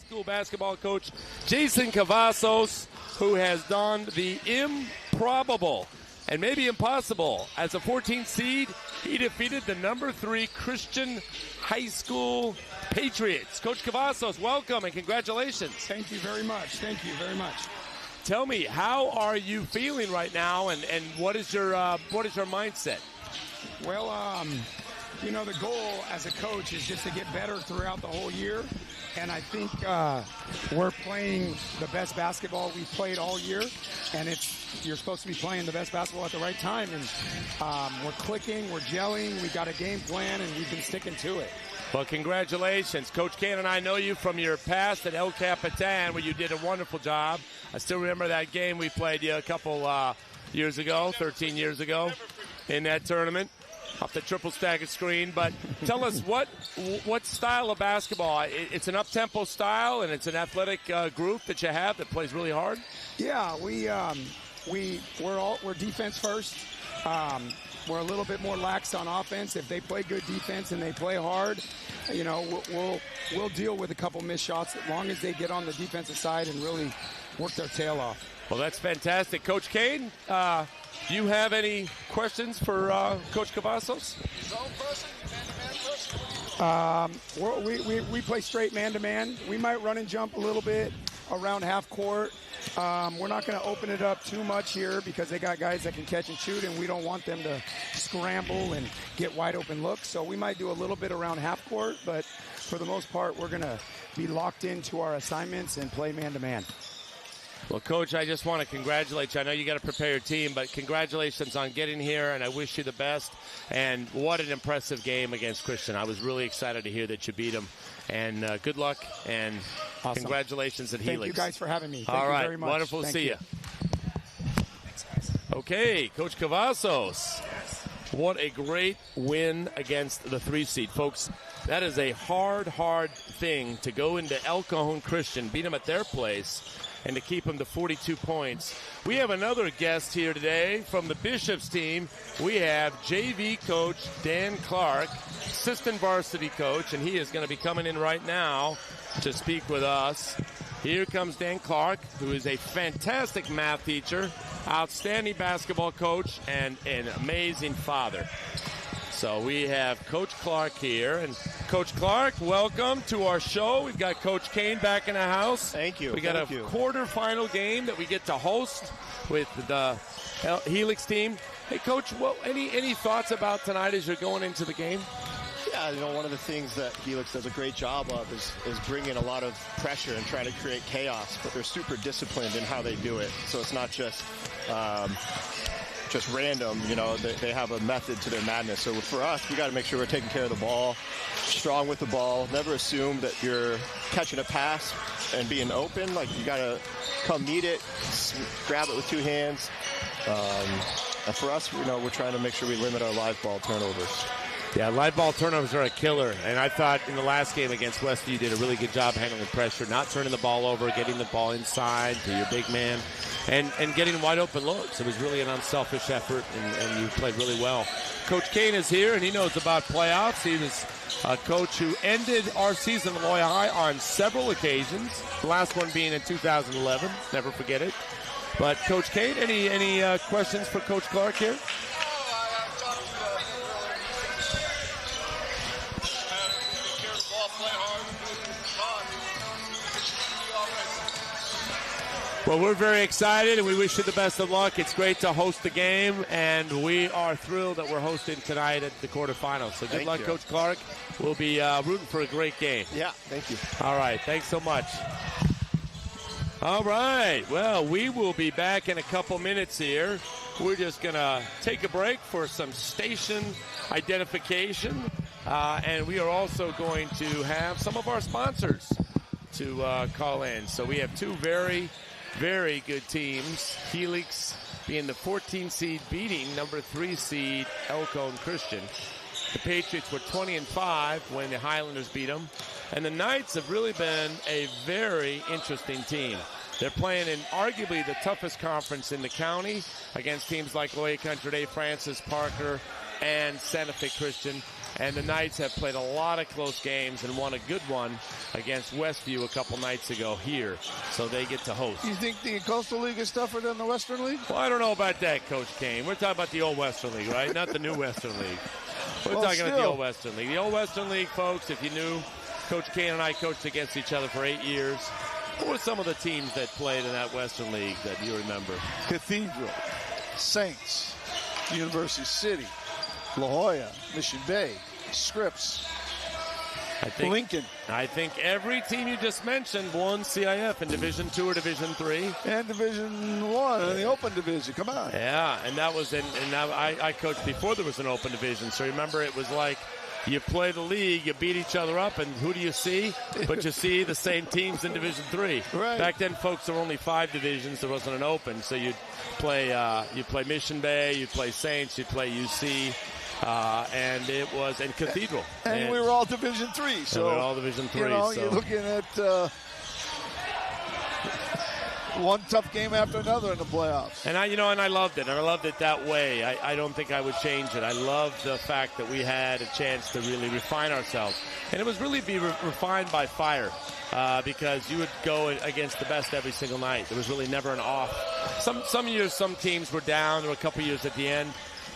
school basketball coach Jason Cavazos, who has done the improbable and maybe impossible. As a 14th seed, he defeated the number 3 Christian high school Patriots. Coach Cavazos, welcome and congratulations. Thank you very much. Thank you very much. Tell me, how are you feeling right now, and what is your mindset? Well, you know, the goal as a coach is just to get better throughout the whole year, and I think we're playing the best basketball we've played all year, and you're supposed to be playing the best basketball at the right time, and we're clicking, we're gelling, we got a game plan, and we've been sticking to it. Well, congratulations. Coach Kane and I know you from your past at El Capitan, where you did a wonderful job. I still remember that game we played you a couple years ago, 13 years ago, in that tournament, off the triple staggered screen. But tell us what style of basketball? It's an up-tempo style, and it's an athletic group that you have that plays really hard? Yeah, we're defense first. We're a little bit more lax on offense. If they play good defense and they play hard, you know, we'll deal with a couple missed shots as long as they get on the defensive side and really work their tail off. Well, that's fantastic. Coach Kane, do you have any questions for Coach Cavazos? We play straight man-to-man. We might run and jump a little bit around half court. We're not going to open it up too much here because they got guys that can catch and shoot, and we don't want them to scramble and get wide open looks. So we might do a little bit around half court, but for the most part, we're going to be locked into our assignments and play man-to-man. Well, Coach, I just want to congratulate you. I know you got to prepare your team, but congratulations on getting here, and I wish you the best. And what an impressive game against Christian. I was really excited to hear that you beat them. And good luck, and awesome. Congratulations at Helix. Thank you guys for having me. Thank All right, you very much. Wonderful to see you. Thanks, guys. Okay, Coach Cavazos. What a great win against the 3 seed. Folks, that is a hard thing to go into El Cajon Christian, beat them at their place, and to keep them to 42 points. We have another guest here today from the Bishops team. We have JV coach Dan Clark, assistant varsity coach, and he is going to be coming in right now to speak with us. Here comes Dan Clark, who is a fantastic math teacher, outstanding basketball coach, and an amazing father. So we have Coach Clark here. And Coach Clark, welcome to our show. We've got Coach Kane back in the house. Thank you. We got a quarterfinal game that we get to host with the Helix team. Hey, Coach, any thoughts about tonight as you're going into the game? Yeah, you know, one of the things that Helix does a great job of is bringing a lot of pressure and trying to create chaos, but they're super disciplined in how they do it. So it's not just random, you know, they have a method to their madness. So for us, we got to make sure we're taking care of the ball, strong with the ball, never assume that you're catching a pass and being open. Like, you got to come meet it, grab it with 2 hands. And for us, you know, we're trying to make sure we limit our live ball turnovers. Yeah, live ball turnovers are a killer, and I thought in the last game against Westview you did a really good job handling pressure, not turning the ball over, getting the ball inside to your big man, and getting wide open looks. It was really an unselfish effort, and you played really well. Coach Kane is here, and he knows about playoffs. He was a coach who ended our season at Loyola High on several occasions, the last one being in 2011. Never forget it. But, Coach Kane, any questions for Coach Clark here? Well, we're very excited, and we wish you the best of luck. It's great to host the game, and we are thrilled that we're hosting tonight at the quarterfinals. So good luck, Coach Clark. We'll be rooting for a great game. Yeah, thank you. All right, thanks so much. All right, well, we will be back in a couple minutes here. We're just going to take a break for some station identification, and we are also going to have some of our sponsors to call in. So we have 2 very good teams. Helix being the 14 seed beating number 3 seed El Cajon Christian. The Patriots were 20-5 when the Highlanders beat them. And the Knights have really been a very interesting team. They're playing in arguably the toughest conference in the county against teams like Loyer Country Day, Francis, Parker, and Santa Fe Christian. And the Knights have played a lot of close games and won a good one against Westview a couple nights ago here. So they get to host. You think the Coastal League is tougher than the Western League? Well, I don't know about that, Coach Kane. We're talking about the old Western League, right? Not the new Western League. We're talking about the old Western League. The old Western League, folks, if you knew, Coach Kane and I coached against each other for 8 years. What were some of the teams that played in that Western League that you remember? Cathedral, Saints, University City, La Jolla, Mission Bay, Scripps, Lincoln. I think every team you just mentioned won CIF in Division II or Division III. And Division I in the open division. Come on. Yeah, and that was I coached before there was an open division. So remember, it was like you play the league, you beat each other up, and who do you see? But you see the same teams in Division III. Right. Back then, folks, there were only 5 divisions. There wasn't an open. So you'd play Mission Bay, you'd play Saints, you'd play UC. And it was in Cathedral. And we were all Division III. So we were all Division III. You're looking at one tough game after another in the playoffs. And I loved it. And I loved it that way. I don't think I would change it. I loved the fact that we had a chance to really refine ourselves. And it was really be refined by fire. Because you would go against the best every single night. There was really never an off. Some years, some teams were down. There were a couple years at the end.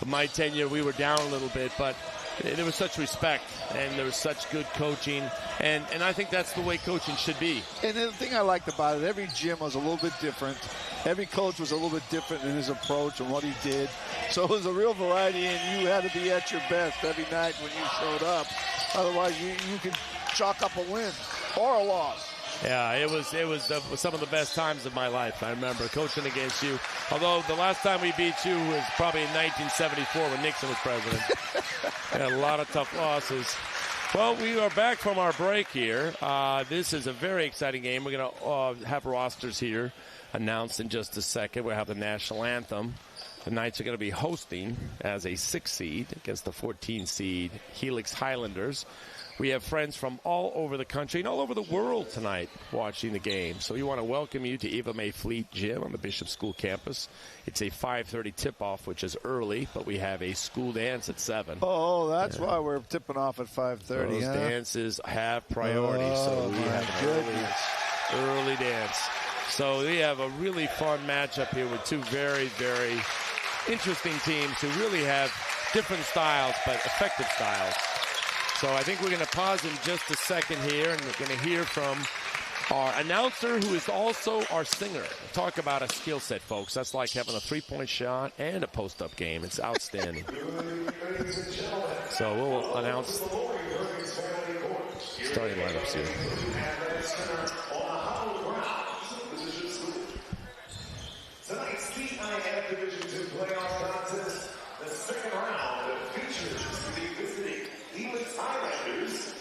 My tenure, we were down a little bit, but there was such respect, and there was such good coaching, and I think that's the way coaching should be. And the thing I liked about it, every gym was a little bit different. Every coach was a little bit different in his approach and what he did. So it was a real variety, and you had to be at your best every night when you showed up. Otherwise, you could chalk up a win or a loss. Yeah, it was some of the best times of my life. I remember coaching against you. Although the last time we beat you was probably in 1974 when Nixon was president. Had a lot of tough losses. Well, we are back from our break here. This is a very exciting game. We're going to have rosters here announced in just a second. We'll have the national anthem. The Knights are going to be hosting as a 6 seed against the 14 seed Helix Highlanders. We have friends from all over the country and all over the world tonight watching the game. So we want to welcome you to Eva May Fleet Gym on the Bishop School campus. It's a 5:30 tip-off, which is early, but we have a school dance at 7. Oh, that's why we're tipping off at 5:30. Those dances have priority, so we have an early dance. So we have a really fun matchup here with 2 very, very interesting teams who really have different styles, but effective styles. So I think we're going to pause in just a second here, and we're going to hear from our announcer, who is also our singer. Talk about a skill set, folks. That's like having a three-point shot and a post-up game. It's outstanding. So we'll announce starting lineups here. Tonight's CIF Division II playoff contest, the second round features the visiting Helix Highlanders.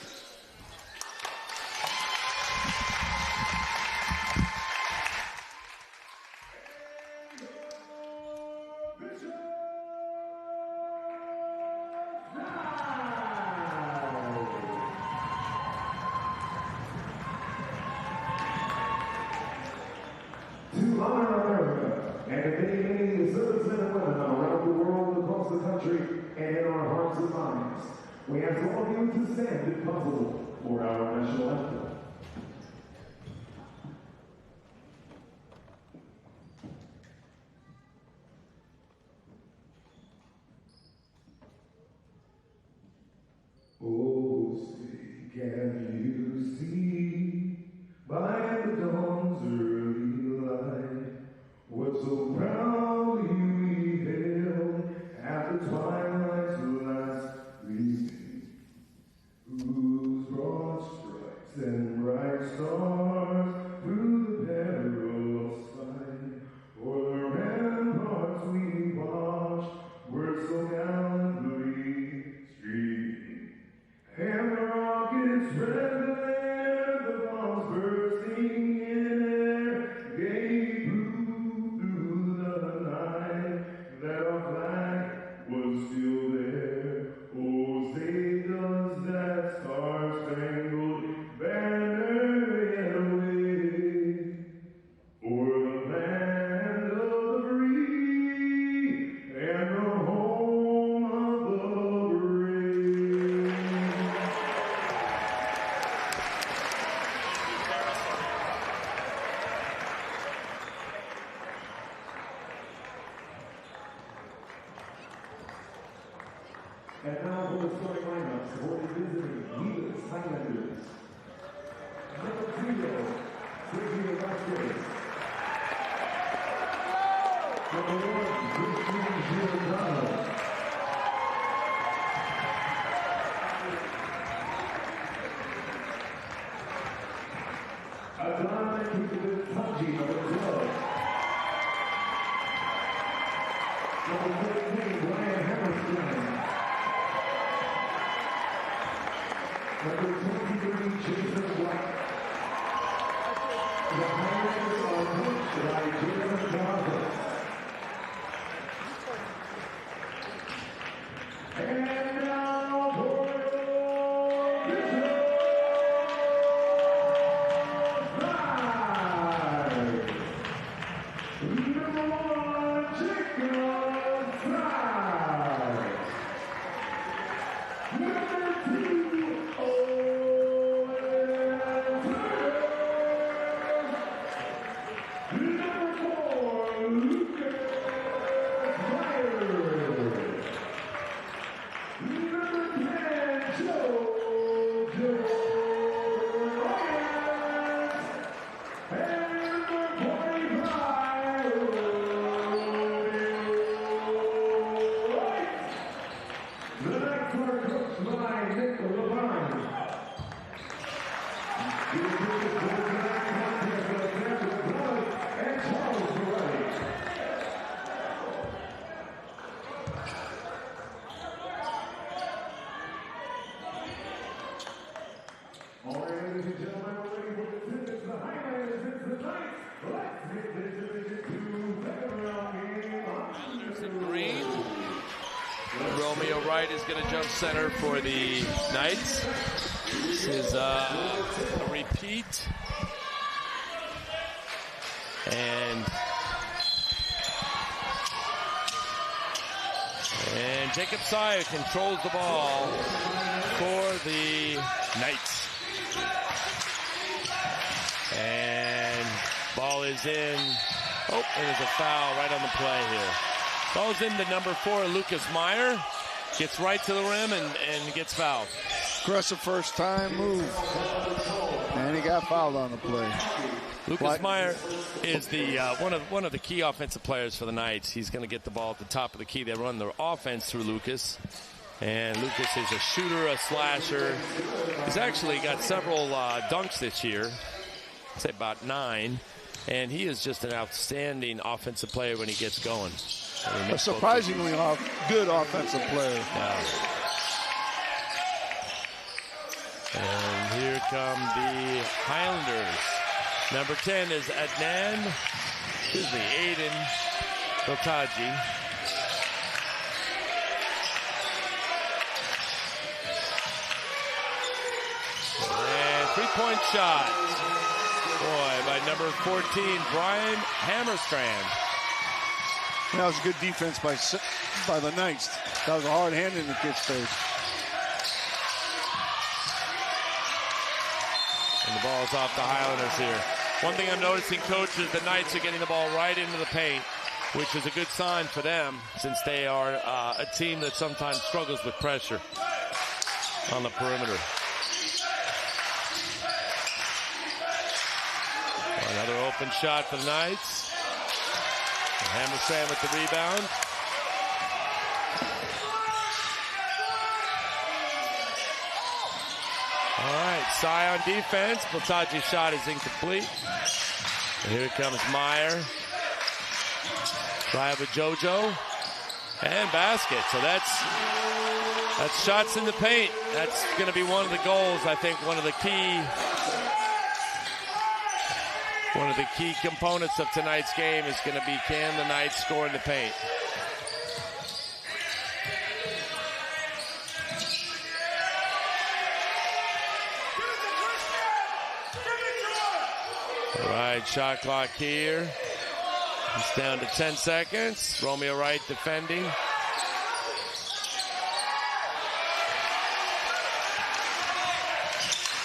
To honor America and the many servicemen and women around the world, across the country, and in our hearts and minds, we ask all of you to stand if possible for our national anthem. Oh, say, can you see by the dawn's early light what so proudly we hailed at the twilight's last gleaming, whose broad stripes and bright stars through the perilous fight o'er the ramparts we watched were so gallantly streaming. And the rockets red glare, the bombs bursting in air, gave proof through the night that our flag was still there. Oh, say does that star-spangled banner yet wave o'er the land of the free and the home of the brave. Center for the Knights. This is a repeat. And Jacob Sire controls the ball for the Knights. And ball is in. Oh, and there's a foul right on the play here. Ball's in to number 4, Lucas Meyer. Gets right to the rim and gets fouled. Aggressive first time move. And he got fouled on the play. Lucas Meyer is the one of the key offensive players for the Knights. He's going to get the ball at the top of the key. They run their offense through Lucas. And Lucas is a shooter, a slasher. He's actually got several dunks this year. I'd say about 9. And he is just an outstanding offensive player when he gets going. A surprisingly good offensive player. Yeah. And here come the Highlanders. Number 10 is Aiden Botaji. And three-point shot. Boy, by number 14, Brian Hammerstrand. That was a good defense by the Knights. That was a hard hand in the kid's face. And the ball's off the Highlanders here. One thing I'm noticing, Coach, is the Knights are getting the ball right into the paint, which is a good sign for them since they are a team that sometimes struggles with pressure on the perimeter. Another open shot for the Knights. Hammerstrand with the rebound. All right, Cy on defense. Botaji's shot is incomplete. And here comes Meyer. Drive with JoJo. And basket. So that's shots in the paint. That's going to be one of the goals. I think one of the key components of tonight's game is going to be, can the Knights score in the paint? All right, shot clock here. It's down to 10 seconds. Romeo Wright defending.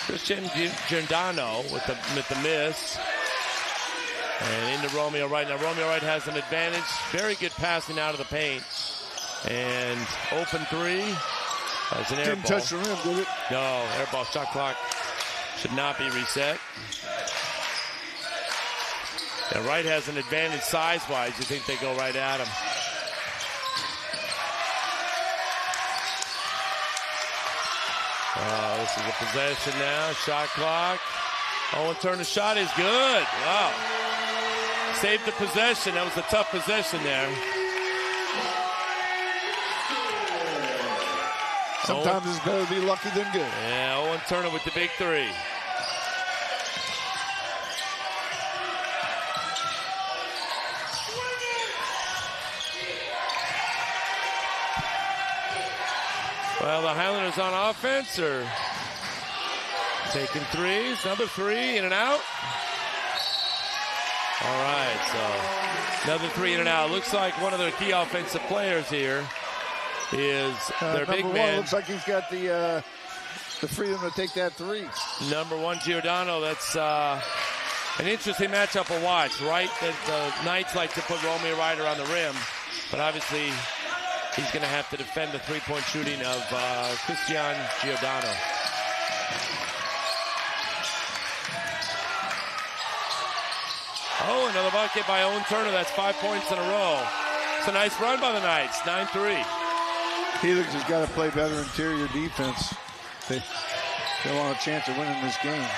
Christian Giordano with the miss. And into Romeo Wright. Now Romeo Wright has an advantage. Very good passing out of the paint. And open three. That's an air ball. Didn't touch the rim, did it? No, air ball. Shot clock should not be reset. And Wright has an advantage size-wise. You think they go right at him. This is a possession now. Shot clock. Owen Turner's shot is good. Wow. Saved the possession. That was a tough possession there. Sometimes it's better to be lucky than good. Yeah, Owen Turner with the big three. Well, the Highlanders on offense are taking threes. Another three, in and out. All right, so another three in and out. Looks like one of their key offensive players here is their big man. Looks like he's got the freedom to take that three. Number 1, Giordano. That's an interesting matchup to watch, right? The Knights like to put Romeo Ryder on the rim, but obviously he's going to have to defend the three-point shooting of Christian Giordano. Oh, another bucket by Owen Turner. That's 5 points in a row. It's a nice run by the Knights, 9-3. Helix has got to play better interior defense. They want a chance of winning this game.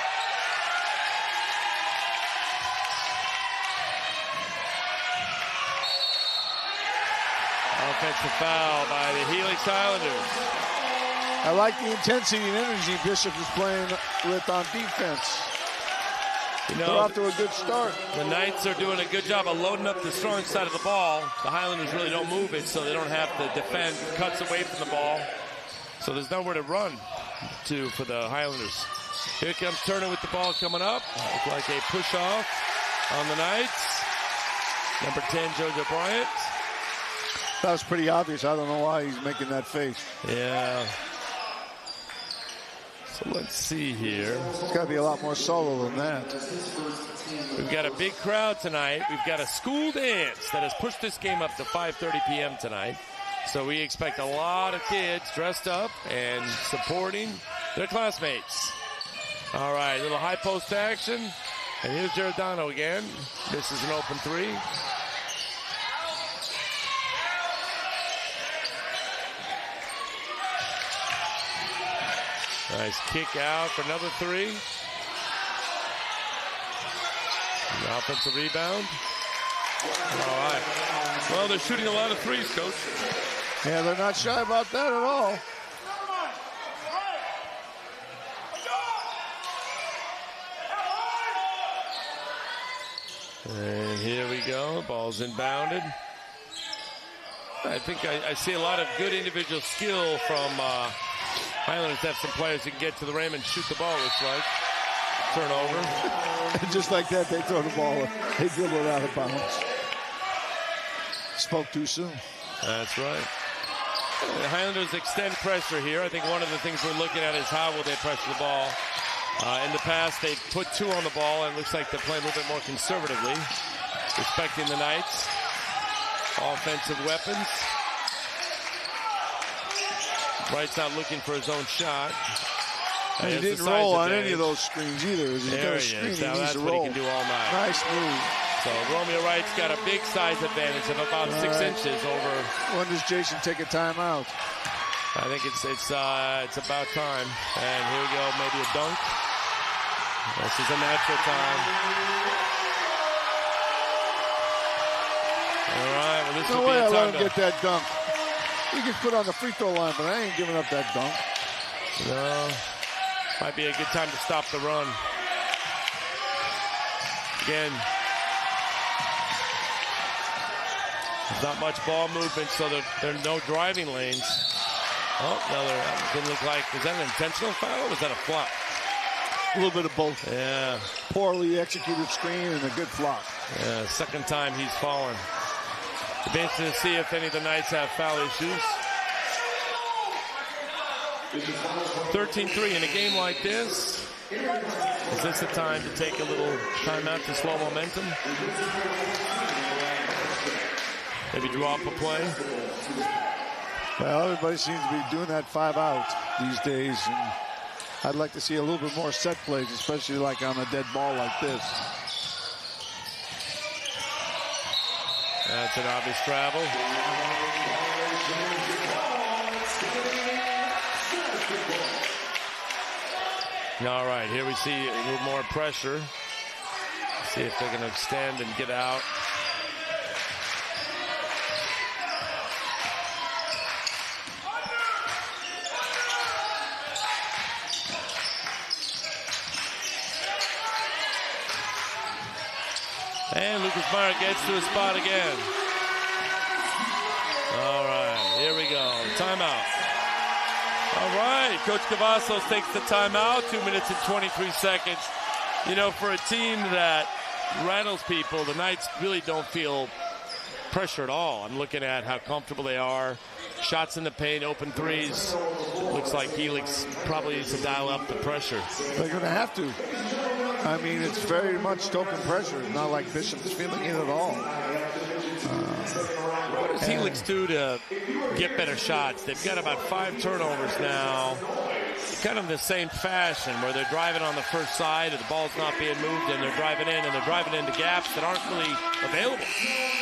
Offensive foul by the Helix Highlanders. I like the intensity and energy Bishop is playing with on defense. You They're know, off to a good start. The Knights are doing a good job of loading up the strong side of the ball. The Highlanders really don't move it, so they don't have to defend cuts away from the ball. So there's nowhere to run to for the Highlanders. Here comes Turner with the ball coming up. Looks like a push-off on the Knights. Number 10, JoJo Bryant. That was pretty obvious. I don't know why he's making that face. Yeah. So let's see here. It's got to be a lot more solo than that. We've got a big crowd tonight. We've got a school dance that has pushed this game up to 5:30 p.m. tonight. So we expect a lot of kids dressed up and supporting their classmates. All right, little high post action. And here's Giordano again. This is an open three. Nice kick out for another three. An offensive rebound. All right. Well, they're shooting a lot of threes, Coach. Yeah, they're not shy about that at all. And here we go. Ball's inbounded. I think I see a lot of good individual skill from Highlanders. Have some players who can get to the rim and shoot the ball, looks like. Turnover. Just like that, they throw the ball. They dribble it out of bounds. Spoke too soon. That's right. The Highlanders extend pressure here. I think one of the things we're looking at is how will they pressure the ball. In the past, they put two on the ball, and it looks like they're playing a little bit more conservatively, respecting the Knights. Offensive weapons. Wright's not looking for his own shot. And he didn't roll on any of those screens either. He's got a screen, he now needs that's to what roll. he can do all night. Nice move. So Romeo Wright's got a big size advantage of about 6 inches over. When does Jason take a timeout? I think it's about time. And here we go, maybe a dunk. This is a natural time. All right, well, this No will way be I a let time him get that dunk. He gets put on the free throw line, but I ain't giving up that dunk. No, might be a good time to stop the run. Again, there's not much ball movement, so there are no driving lanes. Oh, no, that didn't look like, was that an intentional foul or was that a flop? A little bit of both. Yeah. Poorly executed screen and a good flop. Yeah, second time he's fallen. It'll be interesting to see if any of the Knights have foul issues. 13-3 in a game like this. Is this the time to take a little timeout to slow momentum? Maybe drop a play? Well, everybody seems to be doing that 5-out these days. And I'd like to see a little bit more set plays, especially like on a dead ball like this. That's an obvious travel. All right, here we see a little more pressure. See if they're going to extend and get out. And Lucas Meyer gets to his spot again. All right, here we go. Timeout. All right, Coach Cavazos takes the timeout. 2 minutes and 23 seconds. You know, for a team that rattles people, the Knights really don't feel pressure at all. I'm looking at how comfortable they are. Shots in the paint, open threes. Looks like Helix probably needs to dial up the pressure. They're going to have to. I mean, it's very much token pressure. It's not like Bishop's feeling it at all. What does Helix do to get better shots? They've got about 5 turnovers now. Kind of the same fashion where they're driving on the first side and the ball's not being moved and they're driving in and they're driving into gaps that aren't really available.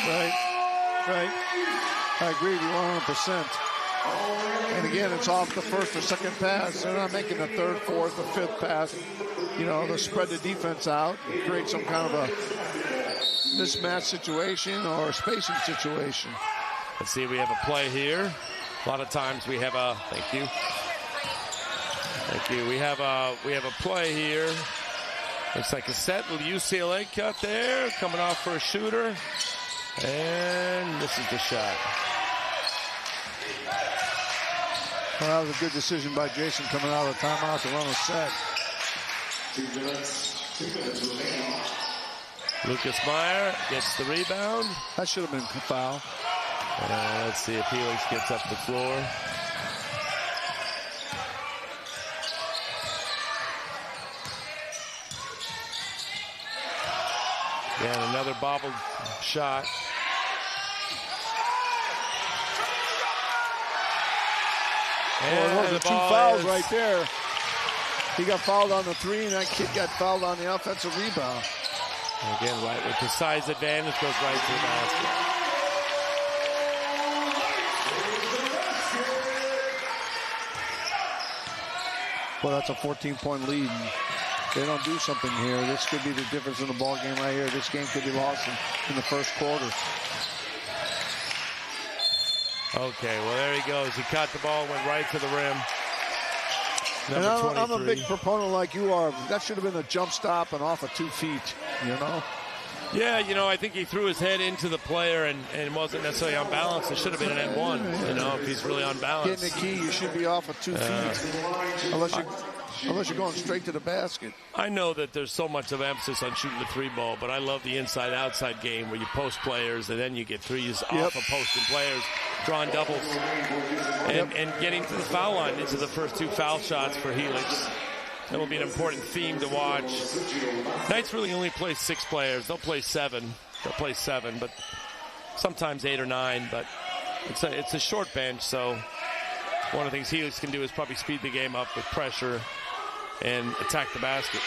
Right. I agree with you 100%. And again, it's off the first or second pass. They're not making the third, fourth, or fifth pass. You know, they'll spread the defense out, create some kind of a mismatch situation or a spacing situation. Let's see, we have a play here. A lot of times we have a, thank you. We have a play here. Looks like a set with UCLA cut there, coming off for a shooter. And this is the shot. Well, that was a good decision by Jason coming out of the timeout to run a set. Lucas Meyer gets the rebound. That should have been a foul. Let's see if Helix gets up the floor. And another bobbled shot. And those are 2 fouls right there. He got fouled on the 3, and that kid got fouled on the offensive rebound. Again, right with the size advantage, goes right to the basket. Well, that's a 14-point lead. And they don't do something here. This could be the difference in the ball game right here. This game could be lost in the first quarter. Okay, well, there he goes. He caught the ball, went right to the rim. And I'm a big proponent like you are. That should have been a jump stop and off of 2 feet, you know? Yeah, you know, I think he threw his head into the player and wasn't necessarily on balance. It should have been an N1, you know, if he's really on balance. Getting the key, you should be off of 2 feet. Unless you're going straight to the basket. I know that there's so much of emphasis on shooting the 3-ball, but I love the inside-outside game where you post players and then you get threes off of posting players, drawing doubles, and getting to the foul line. These are the first 2 foul shots for Helix. That will be an important theme to watch. Knights really only play 6 players. They'll play 7. They'll play 7, but sometimes 8 or 9. But it's a short bench, so one of the things Helix can do is probably speed the game up with pressure and attack the basket.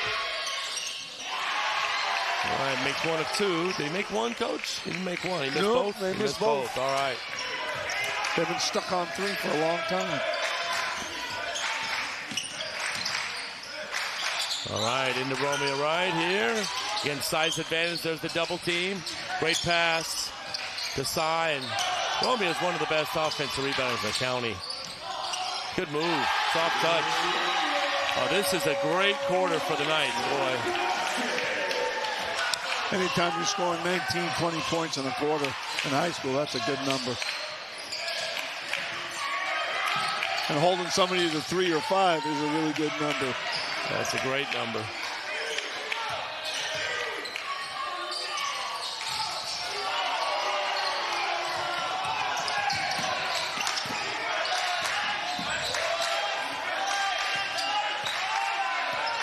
All right, makes 1 of 2. Did he make 1, Coach? He didn't make 1. He missed both? They missed both. All right. They've been stuck on 3 for a long time. All right, into Romeo right here. Again, size advantage. There's the double team. Great pass to Cy. And Romeo is one of the best offensive rebounders in the county. Good move. Soft touch. Oh, this is a great quarter for the Knights, boy. Anytime you're scoring 19, 20 points in a quarter in high school, that's a good number. And holding somebody to 3 or 5 is a really good number. That's a great number.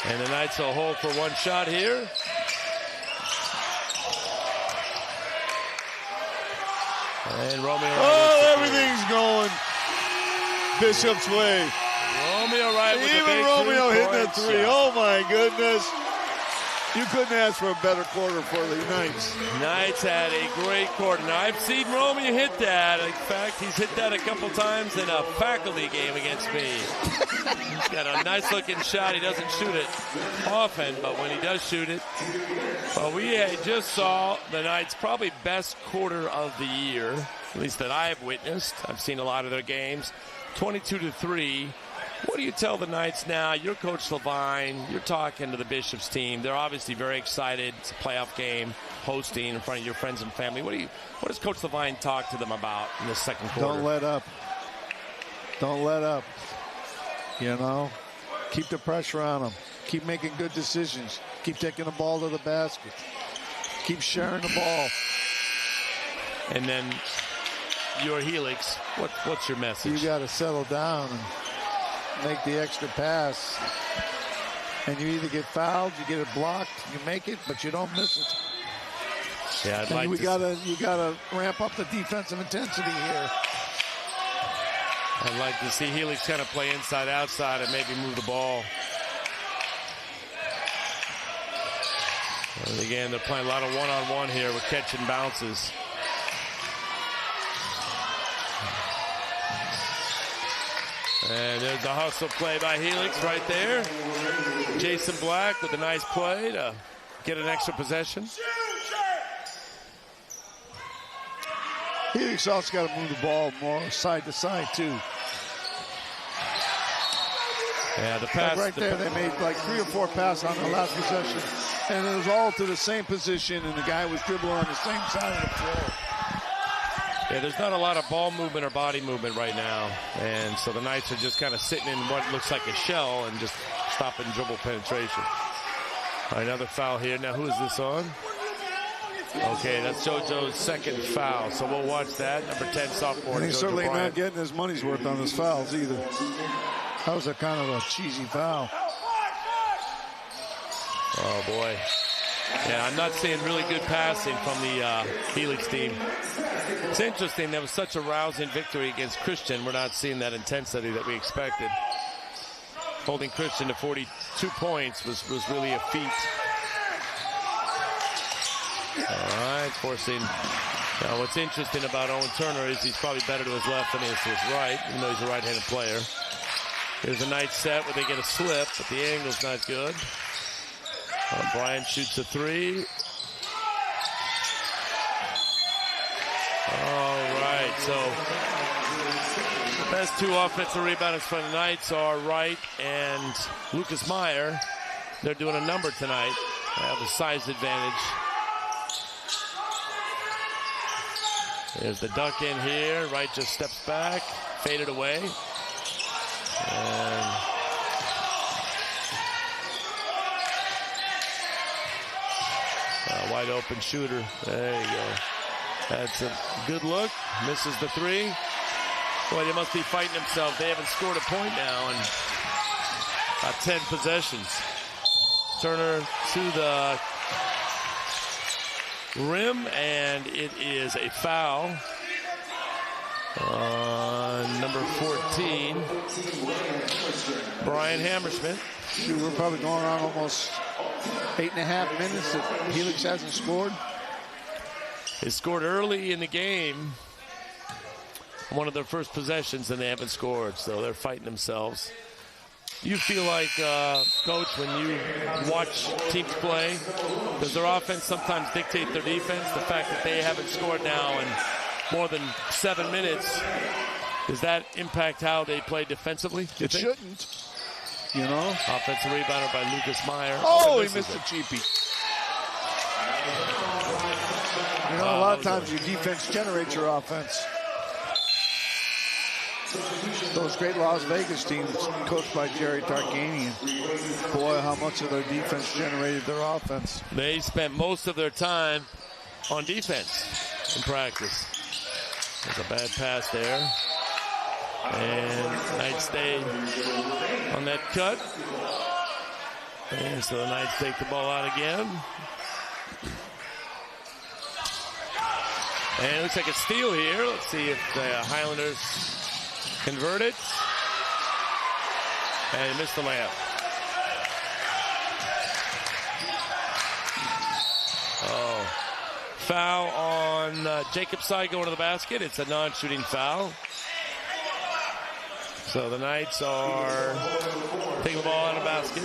And the Knights will hold for 1 shot here. And Romeo. Oh, everything's going Bishop's way. Romeo right with the big Romeo hitting a 3. Oh, my goodness. You couldn't ask for a better quarter for the Knights. Knights had a great quarter. Now, I've seen Romeo hit that. In fact, he's hit that a couple times in a faculty game against me. He's got a nice-looking shot. He doesn't shoot it often, but when he does shoot it, well, we just saw the Knights' probably best quarter of the year, at least that I've witnessed. I've seen a lot of their games. 22-3. What do you tell the Knights now? You're Coach Levine. You're talking to the Bishops team. They're obviously very excited. It's a playoff game, hosting in front of your friends and family. What does Coach Levine talk to them about in the second quarter? Don't let up. Don't let up. You know, keep the pressure on them. Keep making good decisions. Keep taking the ball to the basket. Keep sharing the ball. And then your Helix, what's your message? You got to settle down and make the extra pass. And you either get fouled, you get it blocked, you make it, but you don't miss it. Yeah, you gotta ramp up the defensive intensity here. I'd like to see Helix kind of play inside outside and maybe move the ball. And again, they're playing a lot of one-on-one here with catching bounces. And there's a hustle play by Helix right there. Jason Black with a nice play to get an extra possession. Helix also got to move the ball more side to side, too. Yeah, the pass. Like there, they made like 3 or 4 passes on the last possession. And it was all to the same position, and the guy was dribbling on the same side of the floor. Yeah, there's not a lot of ball movement or body movement right now. And so the Knights are just kind of sitting in what looks like a shell and just stopping dribble penetration. All right, another foul here. Now, who is this on? Okay, that's JoJo's second foul. So we'll watch that. Number 10 sophomore. And he's certainly not getting his money's worth on his fouls either. That was a kind of a cheesy foul. Oh, boy. Yeah, I'm not seeing really good passing from the Helix team. It's interesting. That was such a rousing victory against Christian. We're not seeing that intensity that we expected. Holding Christian to 42 points was really a feat. All right, forcing. Now, what's interesting about Owen Turner is he's probably better to his left than he is to his right, even though he's a right-handed player. Here's a nice set where they get a slip, but the angle's not good. Bryant shoots a 3. All right, so the best 2 offensive rebounders for the Knights are Wright and Lucas Meyer. They're doing a number tonight. They have a size advantage. There's the duck in here. Wright just steps back, faded away. And wide open shooter. There you go. That's a good look. Misses the 3. Boy, they must be fighting themselves. They haven't scored a point now in about 10 possessions. Turner to the rim, and it is a foul on number 14, Brian Hammersmith. We're probably going on almost 8.5 minutes that Helix hasn't scored. They scored early in the game, one of their first possessions, and they haven't scored, so they're fighting themselves. You feel like, Coach, when you watch teams play, does their offense sometimes dictate their defense? The fact that they haven't scored now in more than 7 minutes, does that impact how they play defensively? It shouldn't. You know? Offensive rebounder by Lucas Meyer. Oh, he missed a cheapie. You know, a lot of times your defense generates your offense. Those great Las Vegas teams coached by Jerry Tarkanian. Boy, how much of their defense generated their offense. They spent most of their time on defense in practice. There's a bad pass there. And Knights stay on that cut. And so the Knights take the ball out again. And it looks like a steal here. Let's see if the Highlanders convert it. And missed the layup. Foul on Jacob's side going to the basket. It's a non-shooting foul. So the Knights are taking the ball out of the basket.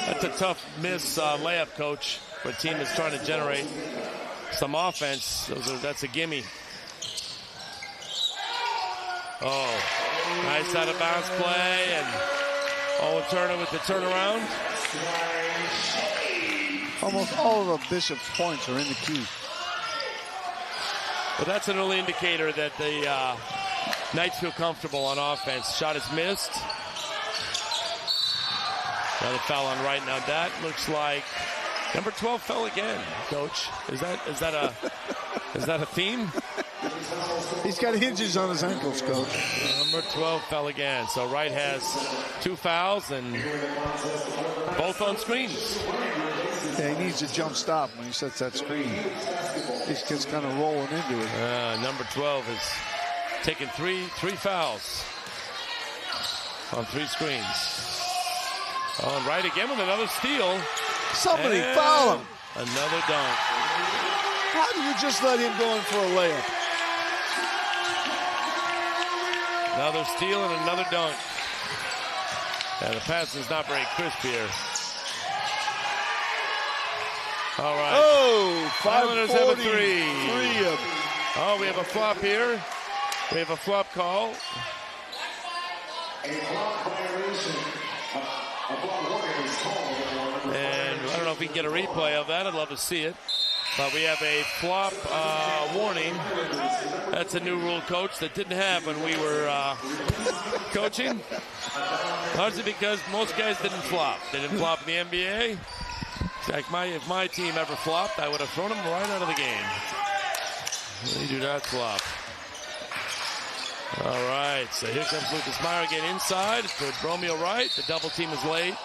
That's a tough miss layup, Coach. But the team is trying to generate some offense. That's a gimme. Oh, nice out of bounds play. And Owen Turner with the turnaround. Almost all of Bishop's points are in the key. But that's an early indicator that the Knights feel comfortable on offense. Shot is missed. Another foul on Wright. Now that looks like number 12 fell again, Coach. Is that a theme? He's got hinges on his ankles, Coach. Number 12 fell again. So Wright has 2 fouls and both on screens. Yeah, he needs a jump stop when he sets that screen. He's just kind of rolling into it. Number 12 is taking three fouls on 3 screens. On Wright again with another steal. Somebody foul him. Another dunk. How do you just let him go in for a layup? Another steal and another dunk. Yeah, the pass is not very crisp here. All right. Oh, Highlanders have a 3. Oh, we have a flop here. We have a flop call. And I don't know if we can get a replay of that. I'd love to see it. But we have a flop warning. That's a new rule, Coach, that didn't have when we were coaching. Largely because most guys didn't flop. They didn't flop in the NBA. If my team ever flopped, I would have thrown them right out of the game. They do not flop. All right, so here comes Lucas Meyer again inside to Romeo Wright. The double team is late,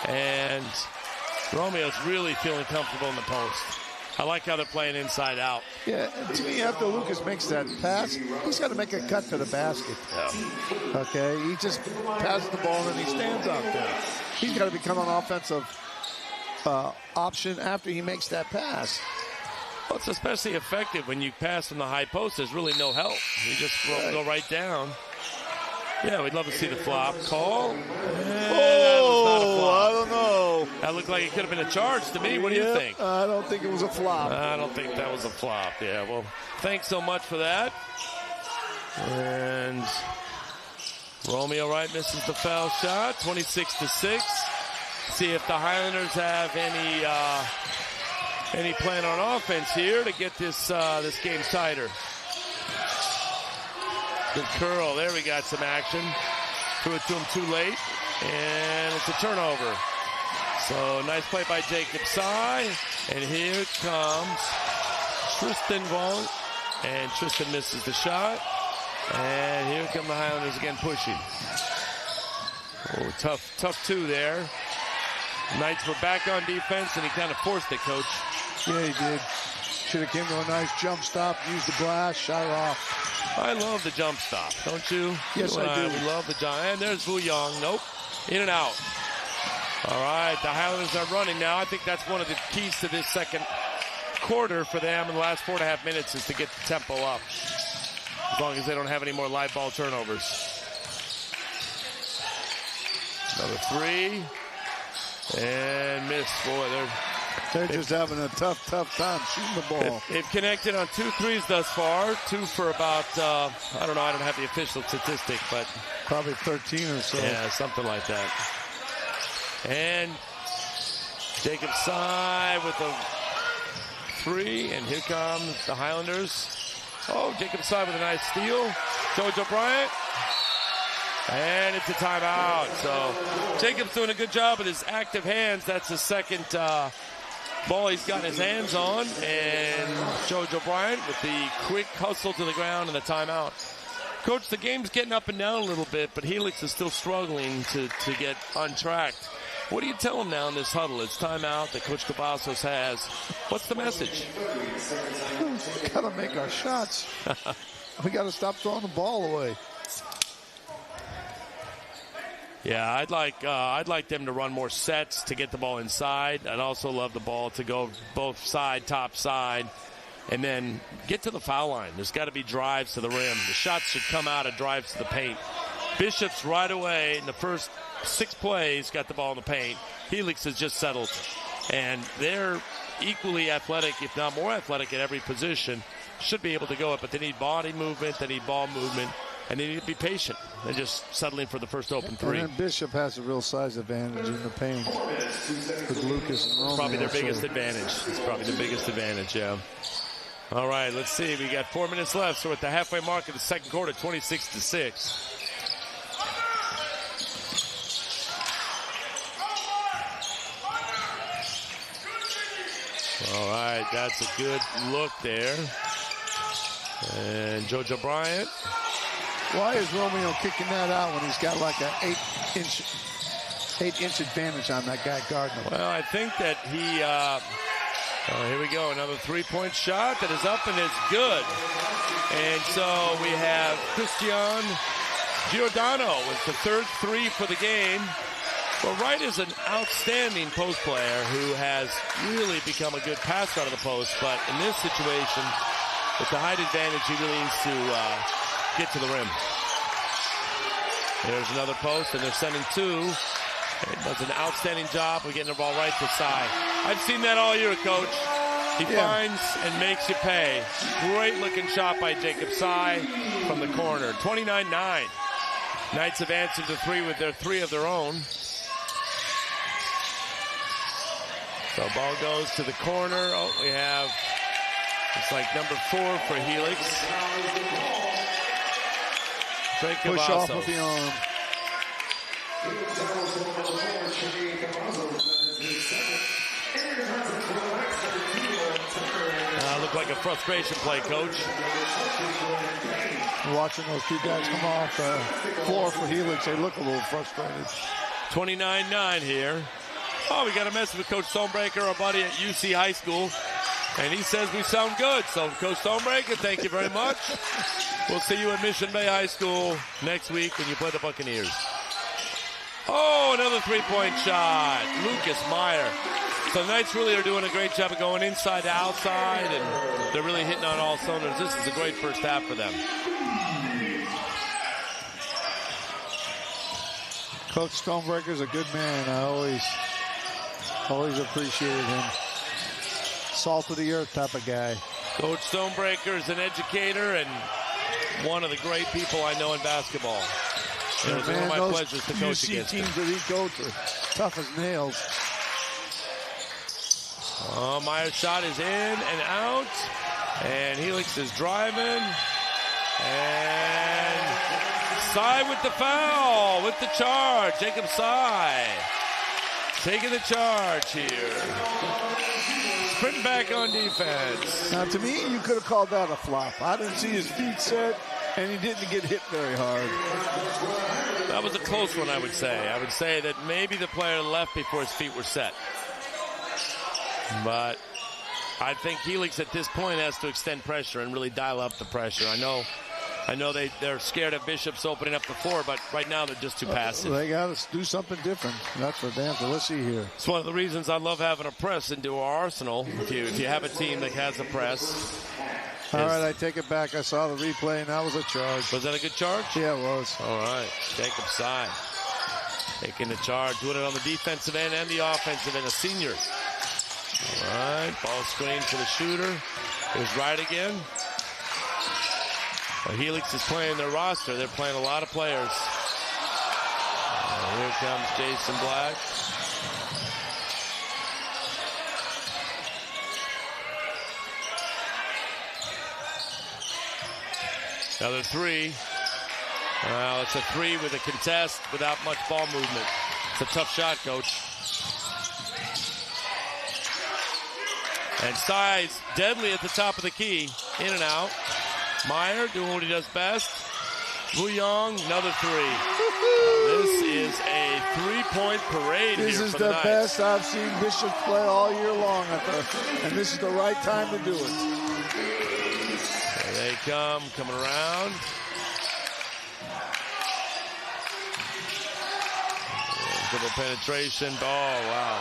and Romeo's really feeling comfortable in the post. I like how they're playing inside out. Yeah, to me, after Lucas makes that pass, he's got to make a cut to the basket. Yeah. Okay, he just passes the ball and he stands out there. He's got to become an offensive option after he makes that pass. Well, it's especially effective when you pass from the high post. There's really no help. You just go right down. Yeah, we'd love to see the flop call. That was not a flop. I don't know. That looked like it could have been a charge to me. What do you think? I don't think it was a flop. I don't think that was a flop. Yeah, well, thanks so much for that. And Romeo Wright misses the foul shot, 26-6. See if the Highlanders have any plan on offense here to get this game tighter. Good curl. There we got some action. Threw it to him too late. And it's a turnover. So nice play by Jacob Sy. And here comes Tristan Vaughn. And Tristan misses the shot. And here come the Highlanders again pushing. Oh, tough 2 there. Knights were back on defense, and he kind of forced it, Coach. Yeah, he did. Should have came to a nice jump stop, used the glass, shot it off. I love the jump stop, don't you? Yes, I do. We love the jump. And there's Vu Young. Nope. In and out. All right, the Highlanders are running now. I think that's one of the keys to this second quarter for them in the last 4.5 minutes is to get the tempo up. As long as they don't have any more live ball turnovers. Another 3. And miss. Boy, they're just having a tough time shooting the ball. They've connected on 2 threes thus far. 2 for about, I don't know, I don't have the official statistic, but probably 13 or so. Yeah, something like that. And Jacob Sy with a 3, and here comes the Highlanders. Oh, Jacob Sy with a nice steal. Jojo Bryant. And it's a timeout. So Jacob's doing a good job with his active hands. That's the second ball he's gotten his hands on. And Jojo Bryant with the quick hustle to the ground and the timeout. Coach, the game's getting up and down a little bit, but Helix is still struggling to get untracked. What do you tell him now in this huddle? It's timeout that Coach Cavazos has. What's the message? We got to make our shots. We got to stop throwing the ball away. Yeah, I'd like them to run more sets to get the ball inside. I'd also love the ball to go both side, top side, and then get to the foul line. There's got to be drives to the rim. The shots should come out of drives to the paint. Bishop's right away in the first 6 plays got the ball in the paint. Helix has just settled. And they're equally athletic, if not more athletic, at every position. Should be able to go up, but they need body movement, they need ball movement, and they need to be patient. They're just settling for the first open 3. And Bishop has a real size advantage in the paint with Lucas and Romeo. Probably their biggest advantage. It's probably the biggest advantage, yeah. All right, let's see. We got 4 minutes left, so at the halfway mark of the second quarter, 26-6. All right, that's a good look there. And JoJo Bryant. Why is Romeo kicking that out when he's got like an 8-inch advantage on that guy guarding him? Well, I think that he, here we go, another 3-point shot that is up and is good. And so we have Christian Giordano with the third 3 for the game. Well, Wright is an outstanding post player who has really become a good passer out of the post, but in this situation, with the height advantage, he really needs to get to the rim. There's another post, and they're sending 2. He does an outstanding job of getting the ball right to Sy. I've seen that all year, Coach. He finds and makes you pay. Great-looking shot by Jacob Sy from the corner. 29-9. Knights have answered the 3 with their 3 of their own. So ball goes to the corner. Oh, we have, it's like number 4 for Helix. Push off with the arm. Looked like a frustration play, Coach. Watching those 2 guys come off the floor for Helix, they look a little frustrated. 29-9 here. Oh, we got a message with Coach Stonebreaker, our buddy at UC High School. And he says we sound good. So, Coach Stonebreaker, thank you very much. We'll see you at Mission Bay High School next week when you play the Buccaneers. Oh, another 3-point shot. Lucas Meyer. So the Knights really are doing a great job of going inside to outside, and they're really hitting on all cylinders. This is a great first half for them. Coach Stonebreaker's a good man. I always appreciated him. Salt of the earth type of guy. Coach Stonebreaker is an educator and one of the great people I know in basketball. It was one of my pleasures to coach against him. teams that he coached are tough as nails. Oh, Meyer's shot is in and out. And Helix is driving. And Sy with the foul, with the charge. Jacob Sy taking the charge here. Sprinting back on defense. Now, to me, you could have called that a flop. I didn't see his feet set, and he didn't get hit very hard. That was a close one, I would say. I would say that maybe the player left before his feet were set. But I think Helix at this point has to extend pressure and really dial up the pressure. I know they're scared of Bishop's opening up the floor, but right now they're just too passive. They got to do something different. That's for damn sure. Let's see here. It's one of the reasons I love having a press into our arsenal. If you have a team that has a press. All right, I take it back. I saw the replay, and that was a charge. Was that a good charge? Yeah, it was. All right, Jacob Sy taking the charge, doing it on the defensive end and the offensive end, a senior. All right, ball screen for the shooter. There's Wright again. Helix is playing their roster. They're playing a lot of players. Here comes Jason Black. Another 3. Well, it's a 3 with a contest without much ball movement. It's a tough shot, Coach. And Sy's deadly at the top of the key. In and out. Meyer doing what he does best. Wuyong, another 3. This is a 3-point parade this here is for the Knights. best I've seen Bishop play all year long, and this is the right time to do it. There they come, coming around. Dribble penetration. Oh, wow.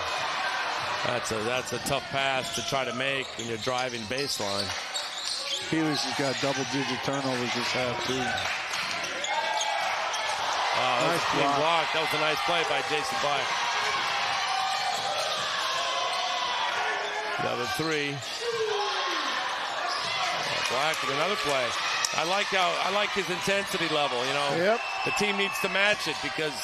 That's a tough pass to try to make when you're driving baseline. Helix has got double-digit turnovers this half, too. Nice block. That was a nice play by Jason Black. Another three. Black with another play. I like his intensity level, you know. Yep. The team needs to match it because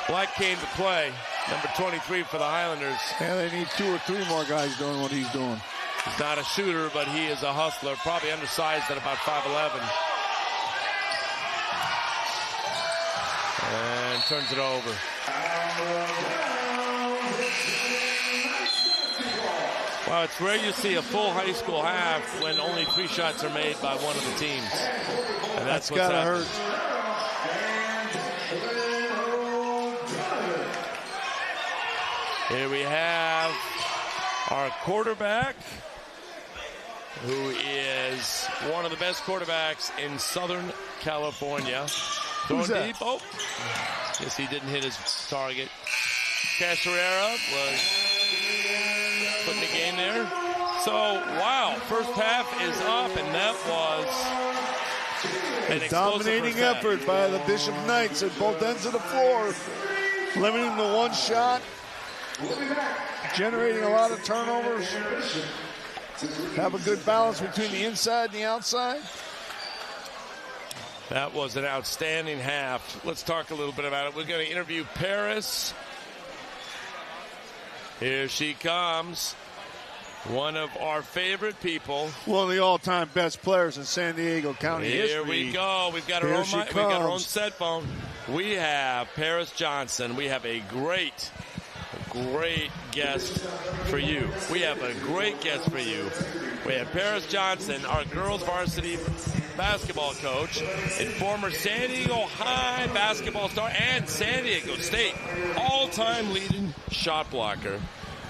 Black came to play, number 23 for the Highlanders. Yeah, they need 2 or 3 more guys doing what he's doing. He's not a shooter, but he is a hustler, probably undersized at about 5'11". And turns it over. Well, it's rare you see a full high school half when only 3 shots are made by one of the teams. And that's what's gotta happening. hurt. Here we have our quarterback, who is one of the best quarterbacks in Southern California. Throwing deep. Oh, guess he didn't hit his target. Casorera was putting the game there. So, wow, first half is up, and that was an dominating effort by the Bishop Knights at both ends of the floor, limiting to 1 shot, generating a lot of turnovers, have a good balance between the inside and the outside. That was an outstanding half. Let's talk a little bit about it. We're going to interview Paris. Here she comes. One of our favorite people. One of the all-time best players in San Diego County history. Here we go. We've got our own mic. We've got our own set phone. We have Paris Johnson. We have a great guest for you. We have a great guest for you. We have Paris Johnson, our girls varsity basketball coach and former San Diego High basketball star and San Diego State all-time leading shot blocker.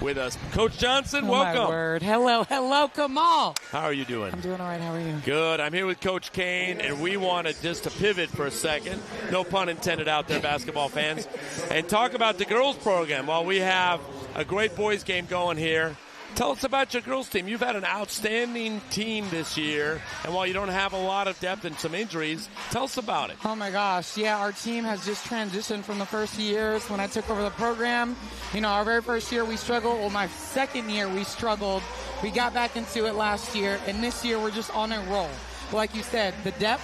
With us, Coach Johnson, welcome. My word. Hello, Kamal. How are you doing? I'm doing all right. How are you? Good. I'm here with Coach Kane, and we wanted just to pivot for a second, no pun intended out there, basketball fans, and talk about the girls program. While we have a great boys game going here, tell us about your girls team. You've had an outstanding team this year, and while you don't have a lot of depth and some injuries, tell us about it. Oh, my gosh. Yeah, our team has just transitioned from the first years when I took over the program. You know, our very first year we struggled. Well, my second year we struggled. We got back into it last year, and this year we're just on a roll. Like you said, the depth.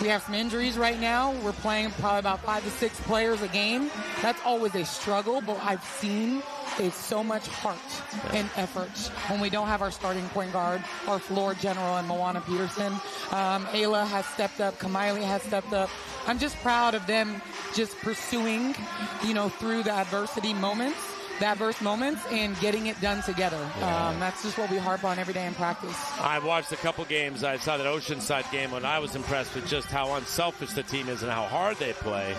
We have some injuries right now. We're playing probably about 5 to 6 players a game. That's always a struggle, but I've seen it's so much heart and effort when we don't have our starting point guard, our floor general, and Moana Peterson. Ayla has stepped up. Kamaili has stepped up. I'm just proud of them just pursuing, you know, through the adverse moments and getting it done together. That's just what we harp on every day in practice. I watched a couple games. I saw that Oceanside game when I was impressed with just how unselfish the team is and how hard they play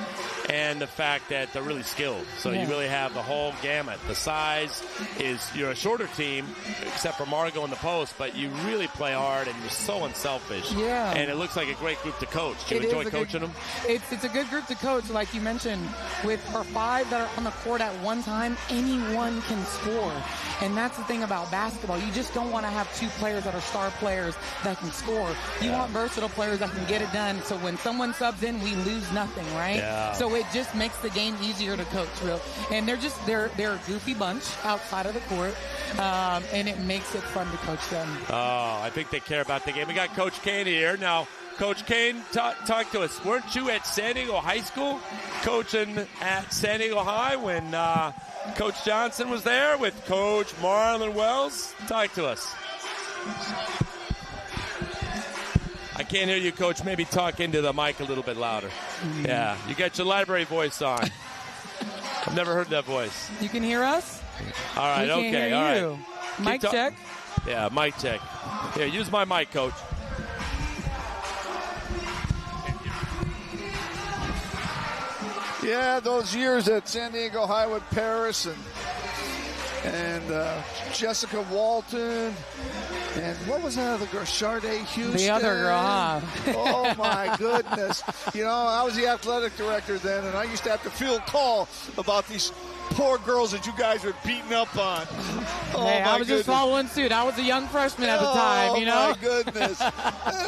and the fact that they're really skilled. So you really have the whole gamut. The size is, you're a shorter team except for Margot in the post, but you really play hard and you're so unselfish. Yeah. And it looks like a great group to coach. Do you enjoy coaching them? It's a good group to coach, like you mentioned. With our 5 that are on the court at one time, anyone can score. And that's the thing about basketball. You just don't want to have 2 players that are star players that can score. You want versatile players that can get it done. So when someone subs in, we lose nothing, right? Yeah. So it just makes the game easier to coach, real. And they're a goofy bunch outside of the court, and it makes it fun to coach them. Oh, I think they care about the game. We got Coach Kane here now. Coach Kane, talk to us. Weren't you at San Diego High School, coaching at San Diego High when Coach Johnson was there with Coach Marlon Wells? Talk to us. I can't hear you, Coach. Maybe talk into the mic a little bit louder. Yeah, you got your library voice on. I've never heard that voice. You can hear us? All right, we can't okay, hear all you. right. Mic check. Yeah, mic check. Here, use my mic, Coach. Yeah, those years at San Diego High with Paris and Jessica Walton, and what was that other girl? Sharday Houston. The other girl, huh? Oh, my goodness. You know, I was the athletic director then, and I used to have to field call about these poor girls that you guys were beating up on. Oh, hey, I was goodness. just following suit. I was a young freshman at the time, you know? Oh, my goodness. And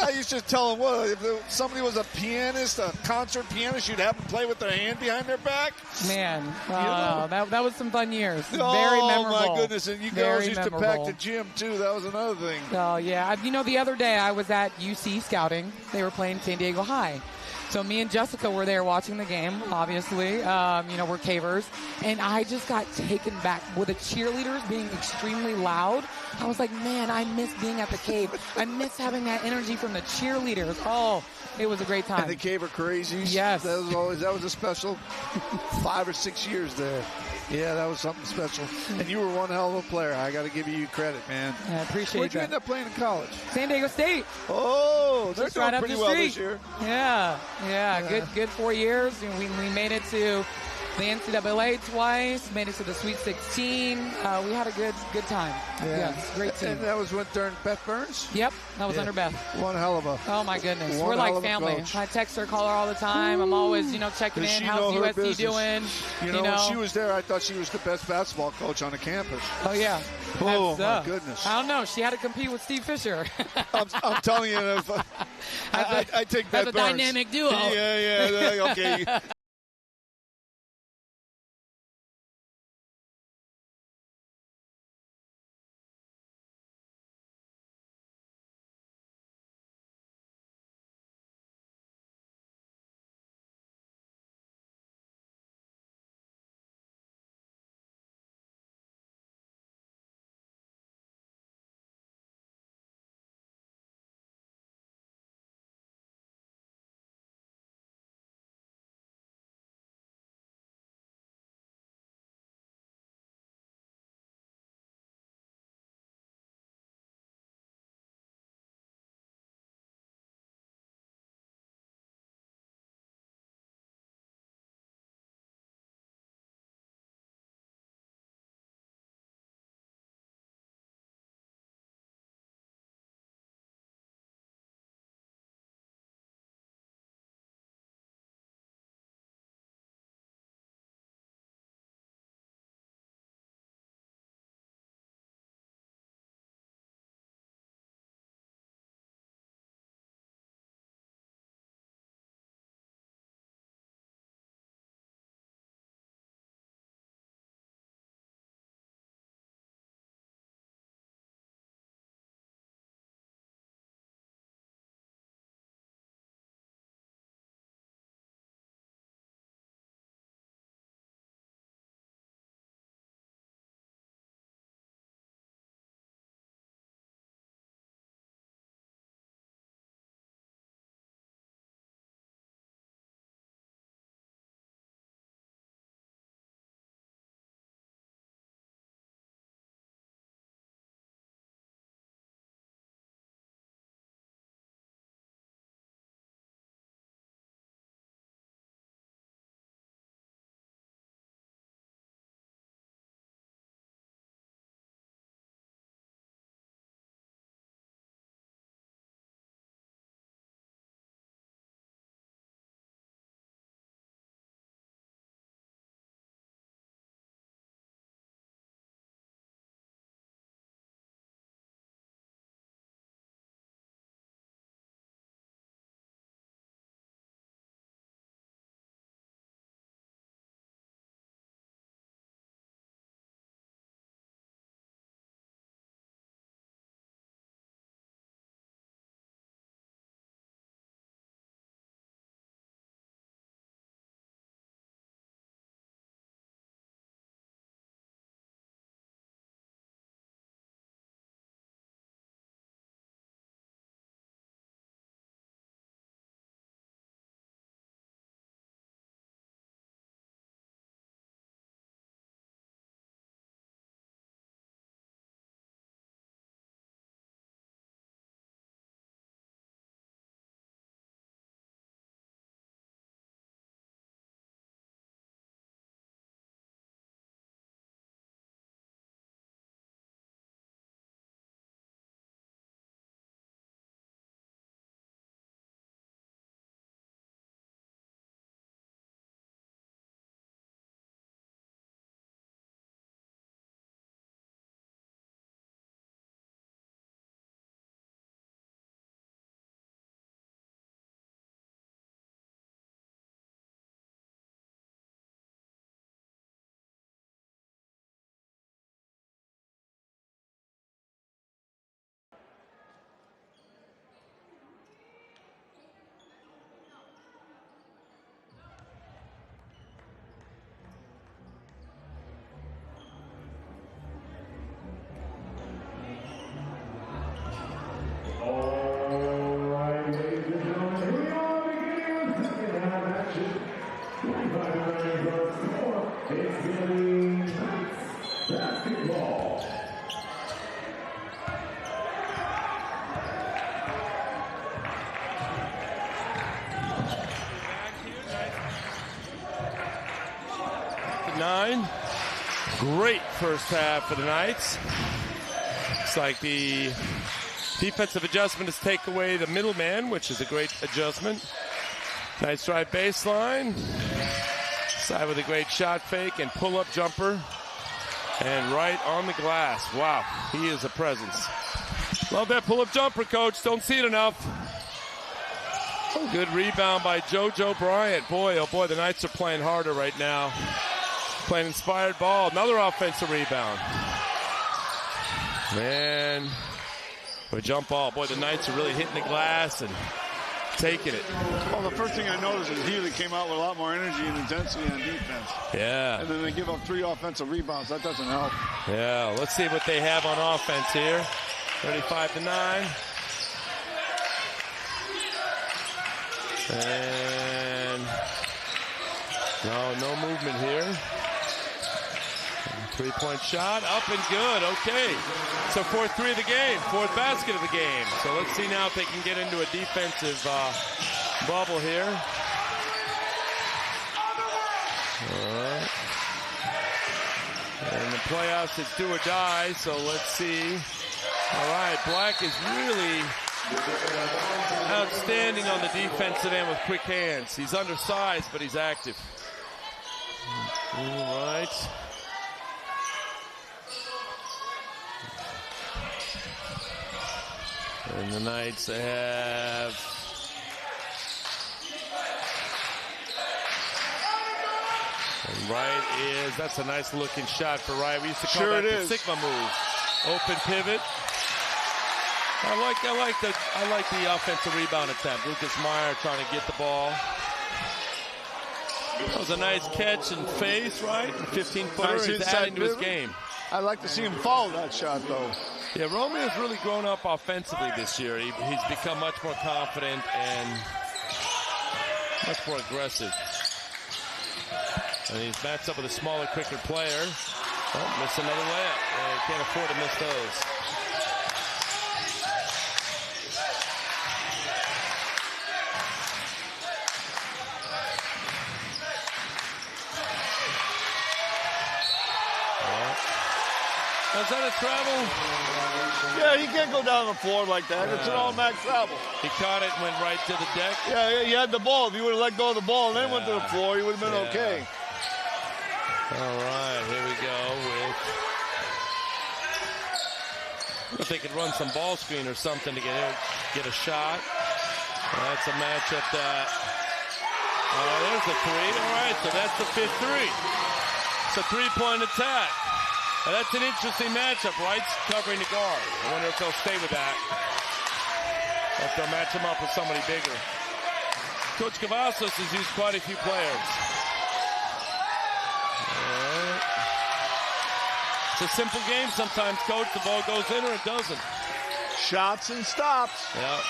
I used to tell them, well, if somebody was a pianist, a concert pianist, you'd have them play with their hand behind their back. Man, that was some fun years. Very Oh, memorable. my goodness. And you Very girls used memorable. to pack the gym, too. That was another thing. Oh, yeah. You know, the other day I was at UC scouting. They were playing San Diego High. So me and Jessica were there watching the game, obviously. We're cavers. And I just got taken back with the cheerleaders being extremely loud. I was like, man, I miss being at the cave. I miss having that energy from the cheerleaders. Oh, it was a great time. And the Caver Crazies. Yes. That was a special 5 or 6 years there. Yeah, that was something special. And you were one hell of a player. I got to give you credit, man. I appreciate Where'd you that. end up playing in college? San Diego State. Oh, they're Just doing right up pretty the well street. this year. Yeah. Good 4 years. We made it to the NCAA twice, made it to the Sweet 16. We had a good time. Yeah. Yes, great team. And that was during Beth Burns? Yep, that was under Beth. One hell of a. Oh my goodness, One we're hell like of a family. coach. I text her, call her all the time. I'm always, checking Does in. she How's know her USC business? doing? When she was there, I thought she was the best basketball coach on the campus. Oh yeah. Oh, That's, my goodness. I don't know. She had to compete with Steve Fisher. I'm telling you, I take Beth That's a Burns. dynamic duo. Yeah, okay. first half for the Knights. It's like the defensive adjustment is take away the middleman, which is a great adjustment. Nice drive baseline. Side with a great shot fake and pull-up jumper. And right on the glass. Wow, he is a presence. Love that pull-up jumper, Coach. Don't see it enough. Oh, good rebound by JoJo Bryant. Boy, oh boy, the Knights are playing harder right now. Playing inspired ball. Another offensive rebound. Man, a jump ball. Boy, the Knights are really hitting the glass and taking it. Well, the first thing I noticed is Helix came out with a lot more energy and intensity on defense. Yeah. And then they give up 3 offensive rebounds. That doesn't help. Yeah, let's see what they have on offense here. 35-9. And no movement here. 3-point shot, up and good. Okay. So 4-3 of the game, 4th basket of the game. So let's see now if they can get into a defensive bubble here. All right. And the playoffs is do or die, so let's see. All right, Black is really outstanding on the defensive end with quick hands. He's undersized, but he's active. All right. And the Knights have and Wright that's a nice looking shot for Wright. We used to call that the Sigma move. Open pivot. I like the offensive rebound attempt. Lucas Meyer trying to get the ball. That was a nice catch and face, right? 15-footer. He's adding to his game. I'd like to see him follow that shot, though. Yeah, Romeo's really grown up offensively this year. He's become much more confident and much more aggressive. And he's matched up with a smaller, quicker player. Oh, missed another layup. Can't afford to miss those. Is that a travel? Yeah, he can't go down the floor like that. It's an automatic travel. He caught it and went right to the deck. Yeah, he had the ball. If he would have let go of the ball and then went to the floor, he would have been okay. All right, here we go with... If they could run some ball screen or something to get a shot. That's a matchup that... there's the three. All right, so that's the 5th three. It's a 3-point attack. Now that's an interesting matchup. Wright's covering the guard. I wonder if they'll stay with that. Or if they'll match him up with somebody bigger. Coach Cavazos has used quite a few players. All right. It's a simple game sometimes, Coach. The ball goes in or it doesn't. Shots and stops. Yep.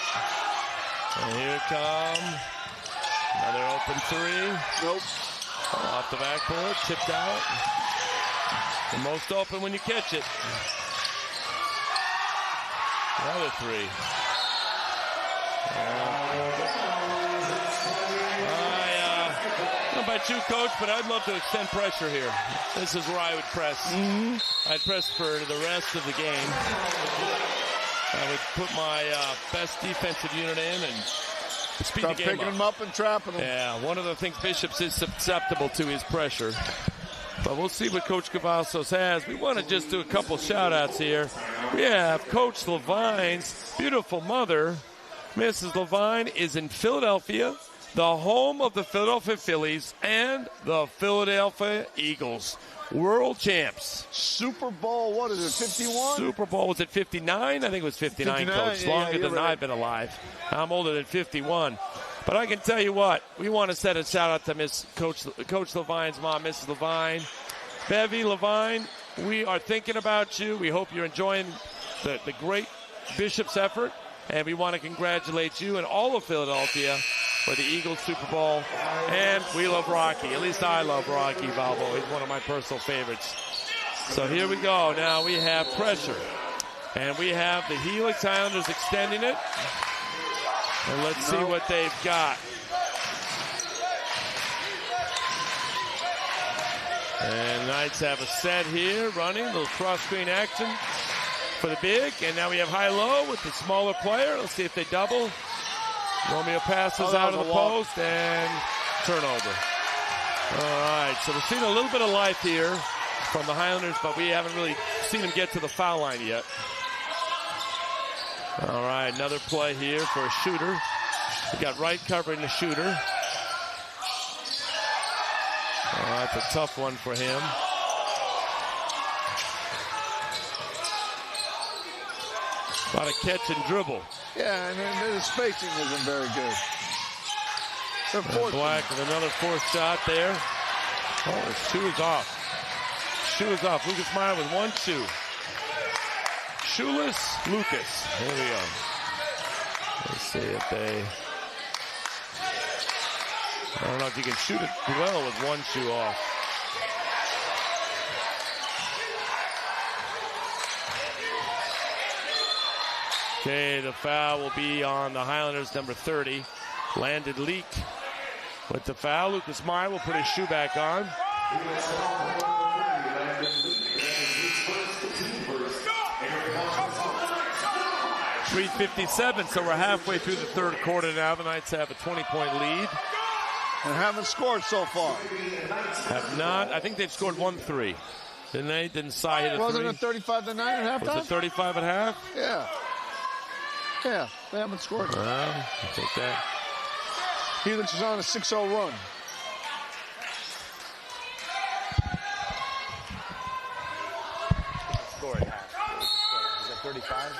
And here it comes. Another open three. Nope. Off the backboard, tipped out. The most open when you catch it. Another three. I don't know about you, Coach, but I'd love to extend pressure here. This is where I would press. I'd press for the rest of the game. I would put my best defensive unit in and speed the game up. Start picking them up and trapping them. Yeah, one of the things Bishops is susceptible to is pressure. But we'll see what Coach Cavazos has. We want to just do a couple shout-outs here. We have Coach Levine's beautiful mother. Mrs. Levine is in Philadelphia, the home of the Philadelphia Phillies and the Philadelphia Eagles. World champs. Super Bowl, what is it, 51? Super Bowl, was it 59? I think it was 59, Coach. Longer than I've been alive. I'm older than 51. But I can tell you what, we want to send a shout-out to Coach Levine's mom, Mrs. Levine. Bevy Levine, we are thinking about you. We hope you're enjoying the great Bishop's effort. And we want to congratulate you and all of Philadelphia for the Eagles Super Bowl. And we love Rocky. At least I love Rocky Balboa. He's one of my personal favorites. So here we go. Now we have pressure. And we have the Helix Highlanders extending it. And let's see what they've got. And Knights have a set here, running, a little cross-screen action for the big. And now we have high-low with the smaller player. Let's see if they double. Romeo passes out of the post and turnover. All right, so we're seeing a little bit of life here from the Highlanders, but we haven't really seen them get to the foul line yet. All right, another play here for a shooter. We got Wright covering the shooter. Oh, that's a tough one for him. A lot of catch and dribble. Yeah, and the spacing isn't very good. Black with another fourth shot there. Oh, his shoe is off. Shoe is off. Lucas Meyer with one shoe. Shoeless Lucas. Here we go. Let's see if they... I don't know if you can shoot it well with one shoe off. Okay, the foul will be on the Highlanders, number 30. Landed Leak with the foul. Lucas Meyer will put his shoe back on. 3:57, so we're halfway through the third quarter now. The Knights have a 20-point lead. And haven't scored so far. Have not. I think they've scored 1-3. Didn't they? Didn't Cy hit a Wasn't three? it 35-9 at halftime? Was it 35 at half? Yeah. Yeah, they haven't scored. I'll take that. Helix is on a 6-0 run. Score at half. Is that 35?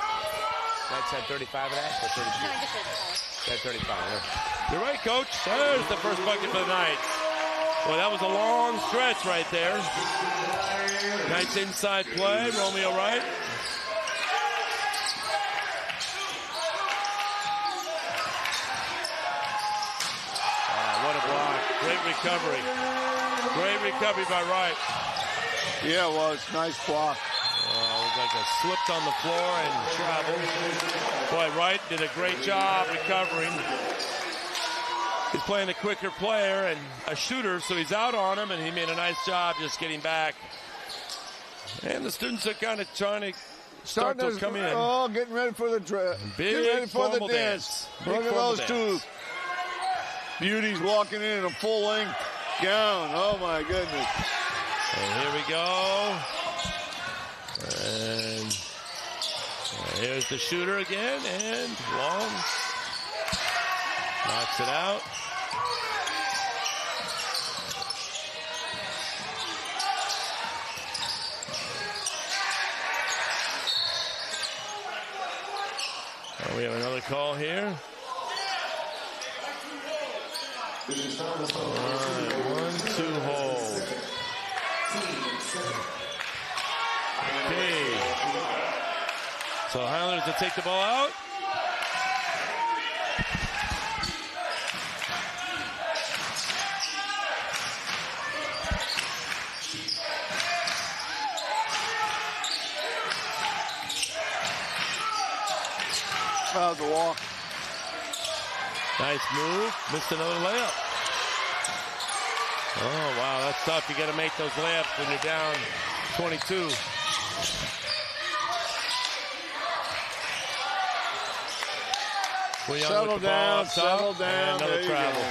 Knights had 35 at half or 32? At 35. You're right, Coach. There's the first bucket for the Knights. Well, that was a long stretch right there. Knights inside play. Romeo Wright. What a block. Great recovery. Great recovery by Wright. Yeah, it was. Nice block. It was like a slipped on the floor and traveled. Boy, Wright did a great job recovering. He's playing a quicker player and a shooter, so he's out on him, and he made a nice job just getting back. And the students are kind of trying to start to come in. Oh, getting ready for the dress. Getting ready for the dance. Look at those two beauties walking in a full-length gown. Oh, my goodness. And here we go. And here's the shooter again, and long. Knocks it out. We have another call here. All right, 1-2 hold. Okay. So Highlanders will take the ball out. Fouled the walk. Nice move. Missed another layup. Oh, wow, that's tough. You got to make those layups when you're down 22. Settle down, settle down. Another travel.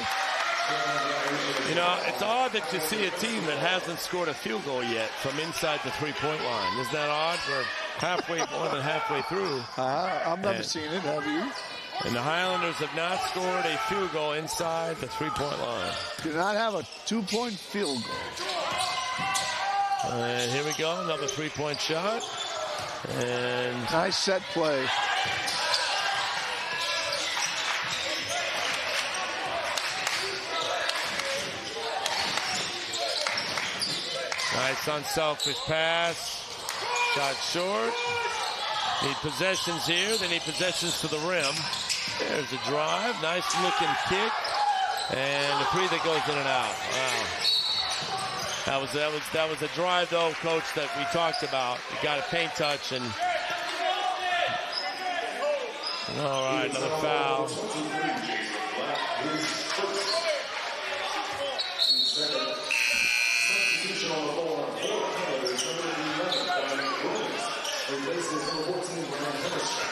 You know, it's odd that you see a team that hasn't scored a field goal yet from inside the three-point line. Isn't that odd? We're more than halfway through. I've never seen it, have you? And the Highlanders have not scored a field goal inside the three-point line. Do not have a 2-point field goal. And here we go, another three-point shot. And nice set play. Nice unselfish pass. Shot short. Need possessions here. They need possessions to the rim. There's a drive. Nice looking kick. And a three that goes in and out. Wow. That was a drive though, Coach, that we talked about. You got a paint touch and all right, another foul. substitution on the floor for Highlanders, number 11, Dominic Williams, replaces number 14, Brian Henderson.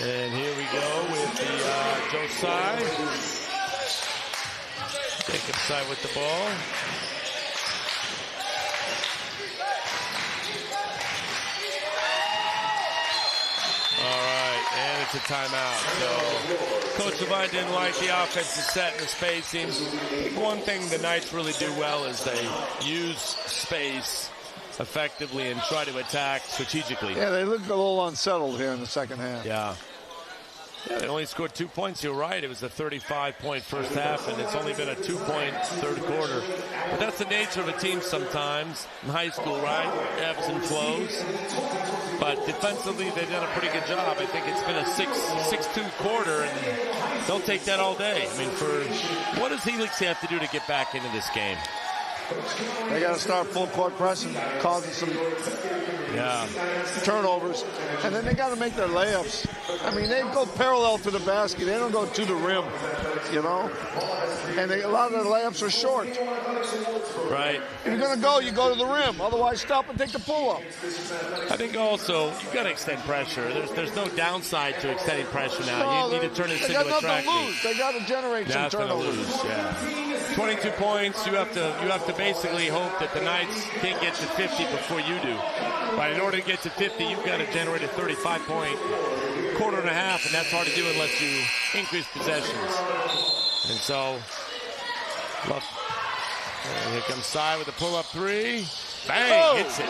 And here we go with the Josiah. Jacob side with the ball. All right, and it's a timeout. So Coach Levine didn't like the offensive set and the spacing. One thing the Knights really do well is they use space effectively and try to attack strategically. Yeah, they looked a little unsettled here in the second half. Yeah. Yeah, they only scored 2 points. You're right. It was a 35-point first half, and it's only been a 2-point third quarter. But that's the nature of a team sometimes. In high school, right? Ebbs and flows. But defensively, they've done a pretty good job. I think it's been a 6-2 quarter, and they'll take that all day. I mean, what does Helix have to do to get back into this game? They got to start full court pressing, causing some turnovers, and then they got to make their layups. I mean, they go parallel to the basket. They don't go to the rim, you know. And a lot of their layups are short. Right. If you're going to go, you go to the rim. Otherwise, stop and take the pull-up. I think also you've got to extend pressure. There's no downside to extending pressure now. You need to turn this into a track meet. They got to generate some turnovers. Lose, yeah. 22 points. You have to basically hope that the Knights can't get to 50 before you do. But in order to get to 50, you've got to generate a 35-point quarter and a half, and that's hard to do unless you increase possessions. And so, here comes Sy with a pull-up three. Bang, hits it.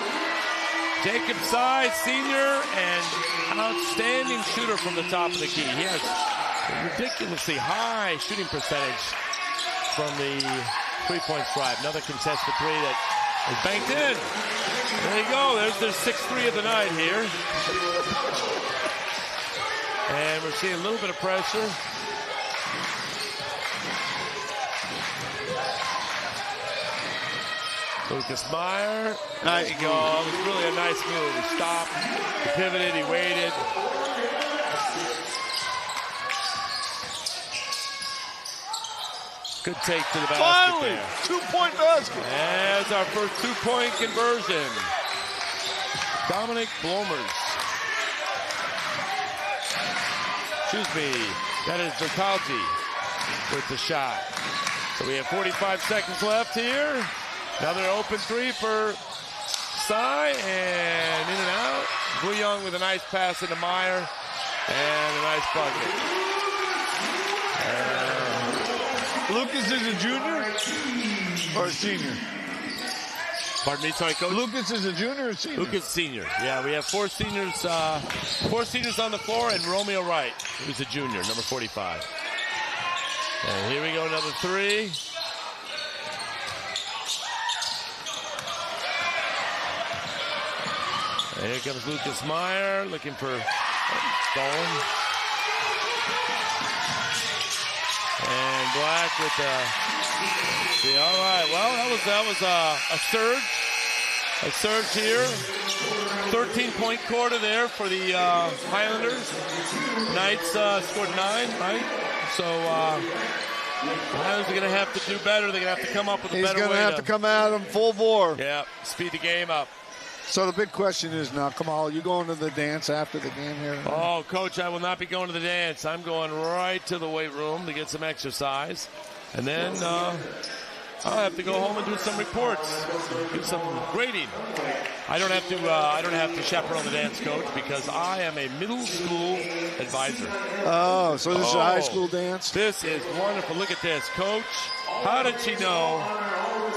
Jacob Sy, senior, and an outstanding shooter from the top of the key. He has a ridiculously high shooting percentage from the three-point stripe. Another contested three that is banked in. There you go. There's their 6-3 of the night here. And we're seeing a little bit of pressure. Lucas Meyer. There you go. It was really a nice move. He stopped, he pivoted, he waited. Good take to the basket. Finally, there. 2-point basket. As our first 2-point conversion. Dominic Blomers. Excuse me. That is Bertalji with the shot. So we have 45 seconds left here. Another open three for Sy, and in and out. Bouillon with a nice pass into Meyer, and a nice bucket. Lucas is a junior or a senior? Pardon me, sorry, Coach? Lucas is a junior or a senior? Lucas senior. Yeah, we have four seniors on the floor, and Romeo Wright, who's a junior, number 45. And here we go, another three. And here comes Lucas Meyer looking for Bowen. And Black with the all right. Well, that was a surge. A surge here. 13-point quarter there for the Highlanders. Knights scored 9, right? So the Highlanders are going to have to do better. They're going to have to come up with a better way. He's going to have to come at them full bore. Yeah, speed the game up. So the big question is now, Kamal, you going to the dance after the game here? Oh, Coach, I will not be going to the dance. I'm going right to the weight room to get some exercise. And then I'll have to go home and do some reports, do some grading. I don't have to chaperone the dance, Coach, because I am a middle school advisor. Oh, so this is a high school dance? This is wonderful. Look at this, Coach. How did she know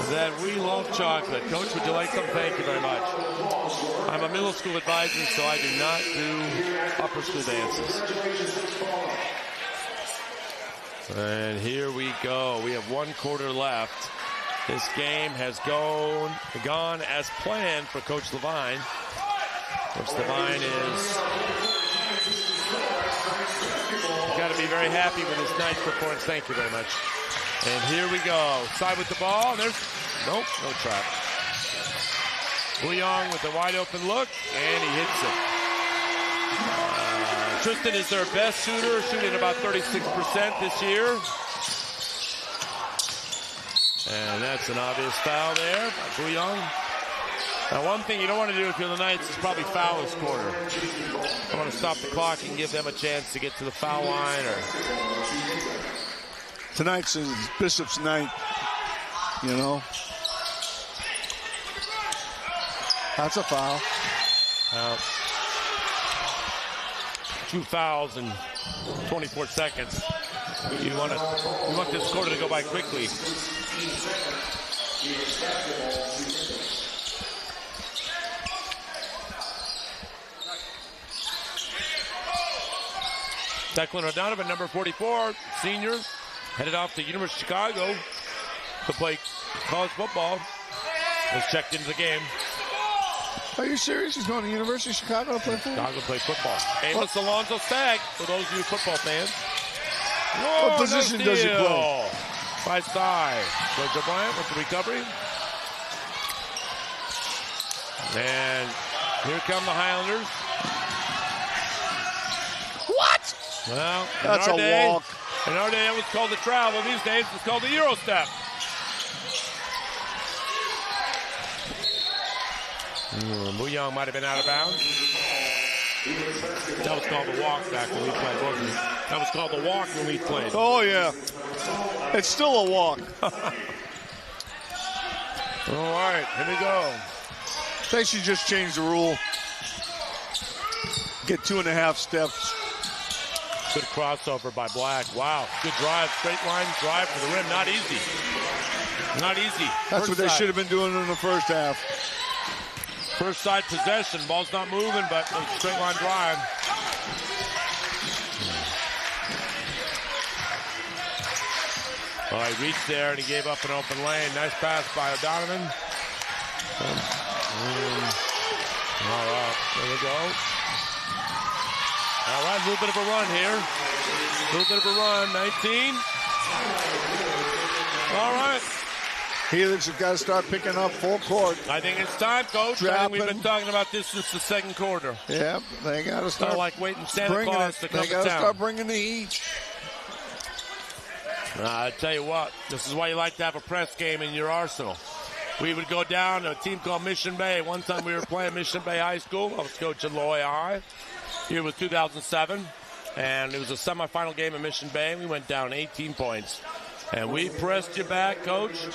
that we love chocolate? Coach, would you like some? Thank you very much. I'm a middle school advisor, so I do not do upper school dances. And here we go. We have 1 quarter left. This game has gone as planned for Coach Levine. Coach Levine is got to be very happy with his night's performance. Thank you very much. And here we go. Side with the ball. There's no trap. Bouillon with a wide open look, and he hits it. Tristan is their best shooter, shooting about 36% this year. And that's an obvious foul there by Bouillon. Now, one thing you don't want to do if you're the Knights is probably foul this quarter. You want to stop the clock and give them a chance to get to the foul line. Tonight's is Bishop's night, you know. That's a foul. 2 fouls in 24 seconds. You want this quarter to go by quickly. Declan O'Donovan, number 44, senior, headed off to University of Chicago to play college football. Was checked into the game. Are you serious? He's going to University of Chicago to play football? Chicago play football. Amos Alonzo Stagg, for those of you football fans. What position does he play? By side. George O'Brien with the recovery. And here come the Highlanders. What? Well, that's a walk. In our day, it was called the travel. These days, it's called the Euro step. Bouillon might have been out of bounds. That was called the walk back when we played, wasn't it? That was called the walk when we played. Oh, yeah. It's still a walk. All right, here we go. They should just change the rule. Get 2.5 steps. Good crossover by Black. Wow, good drive, straight line drive for the rim. Not easy. Not easy. That's what they should have been doing in the first half. First side possession. Ball's not moving, but a straight line drive. Oh, he reached there and he gave up an open lane. Nice pass by O'Donovan. All right, there we go. All right, a little bit of a run here. A little bit of a run, 19. All right. Helix have got to start picking up full court. I think it's time, Coach. I think we've been talking about this since the second quarter. Yep, they got to start like waiting Santa Claus to come to town. They got to start bringing the heat. I tell you what, this is why you like to have a press game in your arsenal. We would go down to a team called Mission Bay. One time we were playing Mission Bay High School. I was coaching Loyola High. It was 2007, and it was a semifinal game in Mission Bay. We went down 18 points, and we pressed you back, Coach,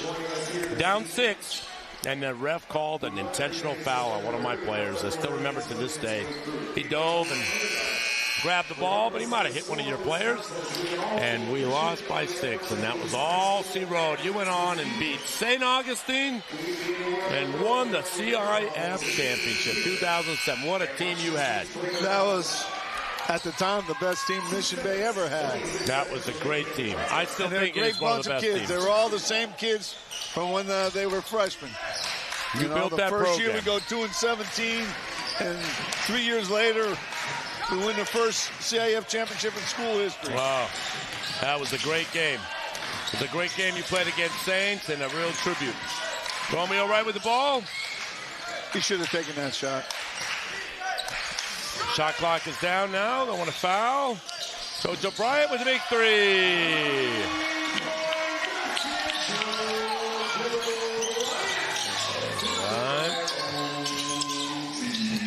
down 6, and the ref called an intentional foul on one of my players. I still remember to this day. He dove and grabbed the ball, but he might have hit one of your players, and we lost by 6, and that was all C Road. You went on and beat St. Augustine and won the CIF championship 2007. What a team you had. That was, at the time, the best team Mission Bay ever had. That was a great team. I still think it's one of the best teams. They were all the same kids from when they were freshmen. You built the that first program. year we go 2-17, and 3 years later, we win the first CIF championship in school history. Wow, that was a great game. It was a great game you played against Saints, and a real tribute. Romeo right with the ball. He should have taken that shot. Shot clock is down now. They want to foul. Coach O'Brien with a big 3.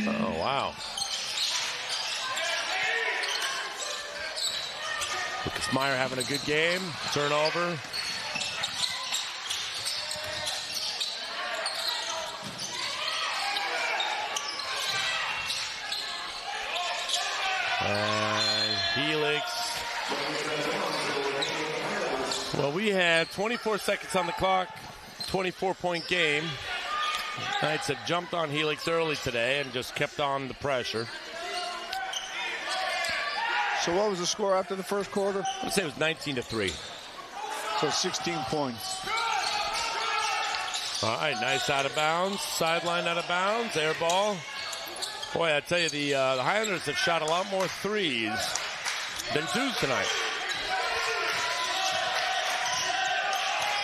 Oh, wow. Lucas Meyer having a good game. Turnover. Helix. Well, we had 24 seconds on the clock, 24-point game. Knights had jumped on Helix early today and just kept on the pressure. So what was the score after the first quarter? I'd say it was 19-3. So 16 points. All right, nice out of bounds. Sideline out of bounds. Air ball. Boy, I tell you, the Highlanders have shot a lot more threes than 2s tonight.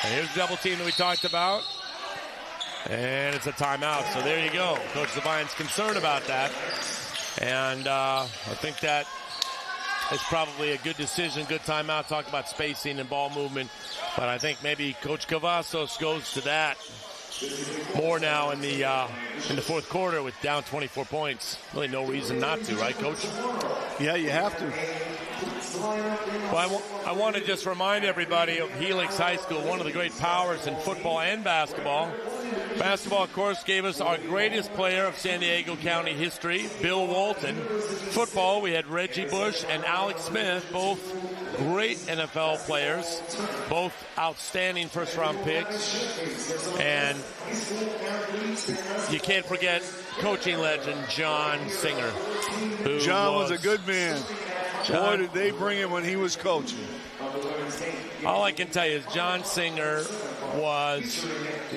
And here's the double team that we talked about. And it's a timeout. So there you go. Coach Levine's concerned about that. And I think that it's probably a good decision, good timeout. Talk about spacing and ball movement. But I think maybe Coach Cavazos goes to that more now in the fourth quarter with down 24 points. Really no reason not to, right, Coach? Yeah, you have to. Well, I want to just remind everybody of Helix High School, one of the great powers in football and basketball. Basketball, of course, gave us our greatest player of San Diego County history, Bill Walton. Football, we had Reggie Bush and Alex Smith, both great NFL players, both outstanding first-round picks. And you can't forget coaching legend John Singer. John was a good man. John, boy, did they bring him when he was coaching. All I can tell you is John Singer was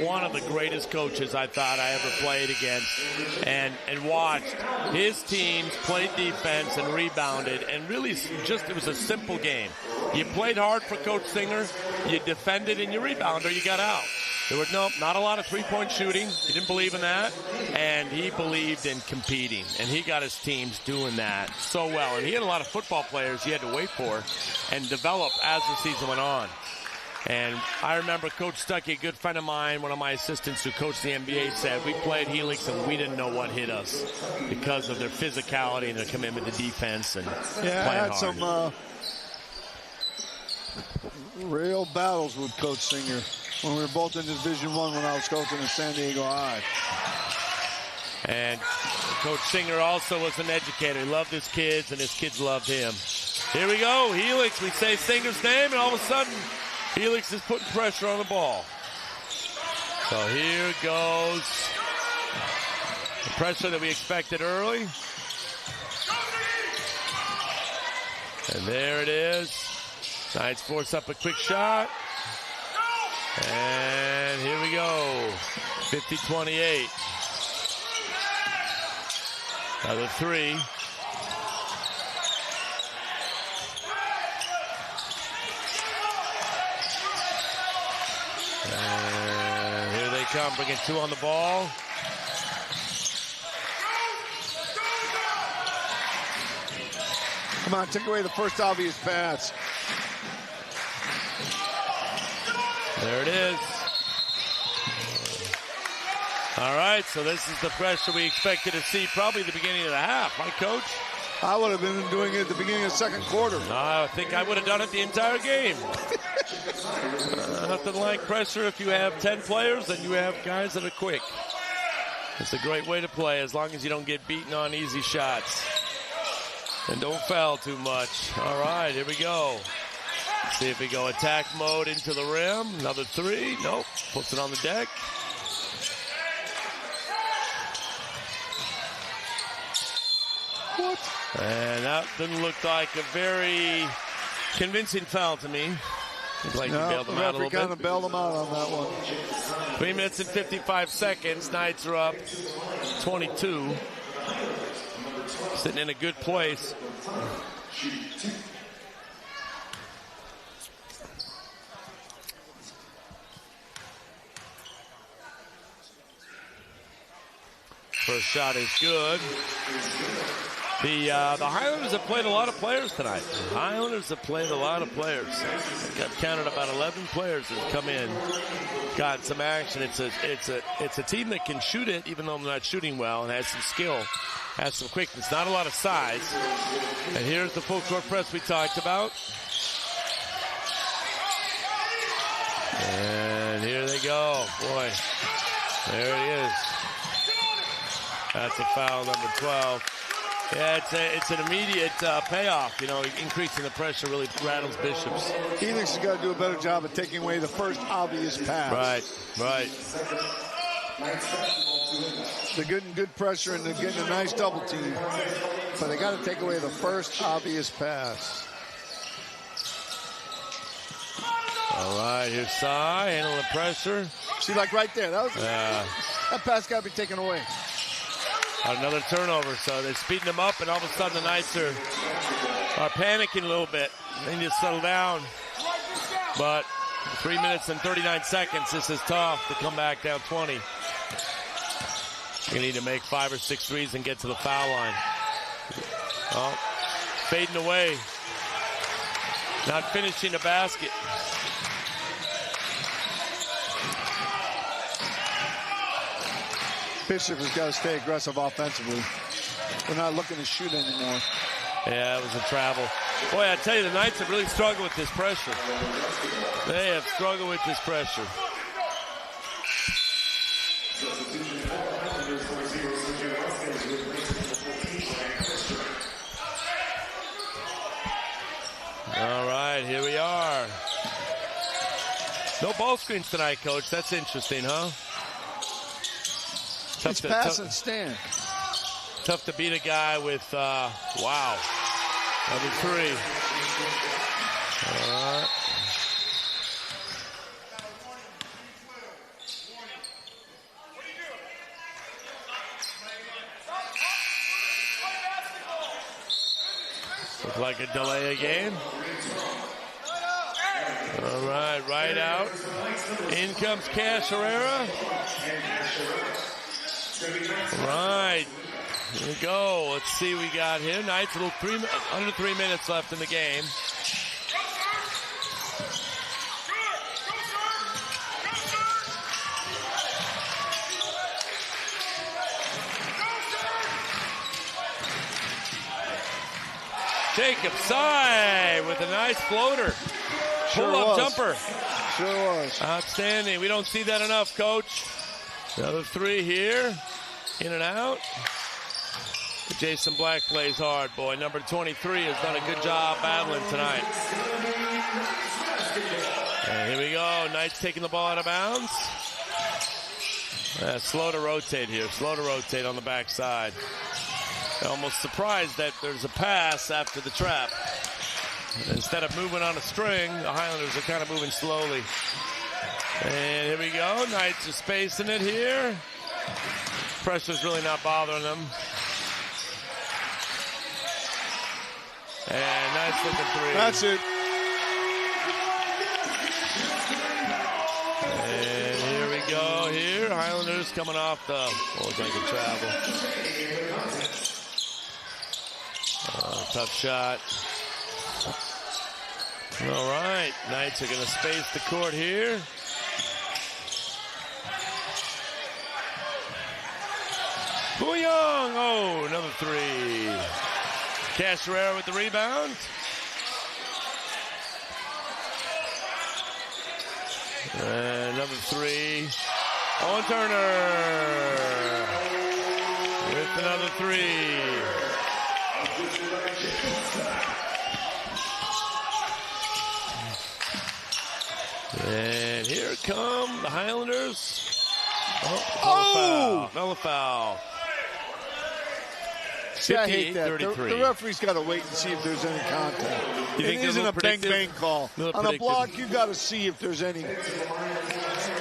one of the greatest coaches I thought I ever played against and watched. His teams played defense and rebounded, and really just it was a simple game. You played hard for Coach Singer, you defended and you rebounded or you got out. There was not a lot of three-point shooting. He didn't believe in that, and he believed in competing, and he got his teams doing that so well. And he had a lot of football players he had to wait for and develop as the season went on. And I remember Coach Stuckey, a good friend of mine, one of my assistants who coached the NBA, said we played Helix and we didn't know what hit us because of their physicality and their commitment to defense and playing I had hard. some real battles with Coach Singer when we were both in Division I when I was coaching at San Diego High. And Coach Singer also was an educator. He loved his kids, and his kids loved him. Here we go, Helix. We say Singer's name, and all of a sudden, Helix is putting pressure on the ball. So here goes the pressure that we expected early. And there it is. Knights force up a quick shot. And here we go. 50-28. Another three. And here they come, bringing two on the ball. Come on, take away the first obvious pass. There it is. All right, so this is the pressure we expected to see probably at the beginning of the half, right, Coach? I would have been doing it at the beginning of the second quarter. I think I would have done it the entire game. Nothing like pressure. If you have 10 players, then you have guys that are quick. It's a great way to play as long as you don't get beaten on easy shots. And don't foul too much. All right, here we go. See if we go attack mode into the rim. Another three. Nope. Puts it on the deck. What? And that didn't look like a very convincing foul to me. Looks like you bailed them out a little bit. Kind of bailed them out on that one. 3 minutes and 55 seconds. Knights are up 22. Sitting in a good place. First shot is good. The Highlanders have played a lot of players tonight. The Highlanders have played a lot of players. Got counted about 11 players that have come in, got some action. It's a team that can shoot it, even though they're not shooting well, and has some skill, has some quickness. Not a lot of size. And here's the full court press we talked about. And here they go. Boy, there it is. That's a foul, number 12. Yeah, it's an immediate payoff. You know, increasing the pressure really rattles Bishops. Helix has got to do a better job of taking away the first obvious pass. Right. They're getting good pressure and they're getting a nice double team, but they got to take away the first obvious pass. All right, here's Sai handling the pressure. See, like right there, that pass got to be taken away. Another turnover, so they're speeding them up, and all of a sudden the Knights are panicking a little bit. They need to settle down. But 3 minutes and 39 seconds, this is tough to come back down 20. You need to make 5 or 6 threes and get to the foul line. Oh, fading away. Not finishing the basket. Bishop has got to stay aggressive offensively. We're not looking to shoot anymore. Yeah, it was a travel. Boy, I tell you, the Knights have really struggled with this pressure. They have struggled with this pressure. All right, here we are. No ball screens tonight, Coach. That's interesting, huh? It's pass and stand. Tough to beat a guy with, wow, number 3. All right. Looks like a delay of game. All right, right out. In comes Cash Herrera. Right. Here we go. Let's see what we got here. Knights, under 3 minutes left in the game. Jacob Sy with a nice floater. Pull-up jumper. Sure was. Outstanding. We don't see that enough, Coach. Another 3 here. In and out. Jason Black plays hard, boy. Number 23 has done a good job battling tonight. And here we go. Knights taking the ball out of bounds. Slow to rotate here. Slow to rotate on the backside. Almost surprised that there's a pass after the trap. Instead of moving on a string, the Highlanders are kind of moving slowly. And here we go. Knights are spacing it here. Pressure's really not bothering them. And nice looking 3. That's it. And here we go here. Highlanders coming off the, like a travel. Tough shot. All right, Knights are going to space the court here. Booyong! Oh, another 3. Cash Herrera with the rebound. And another 3. Owen Turner with another 3. And here come the Highlanders. Another foul. See, I hate that. The referee's got to wait and see if there's any contact. It isn't a bang-bang call. On a block, you got to see if there's any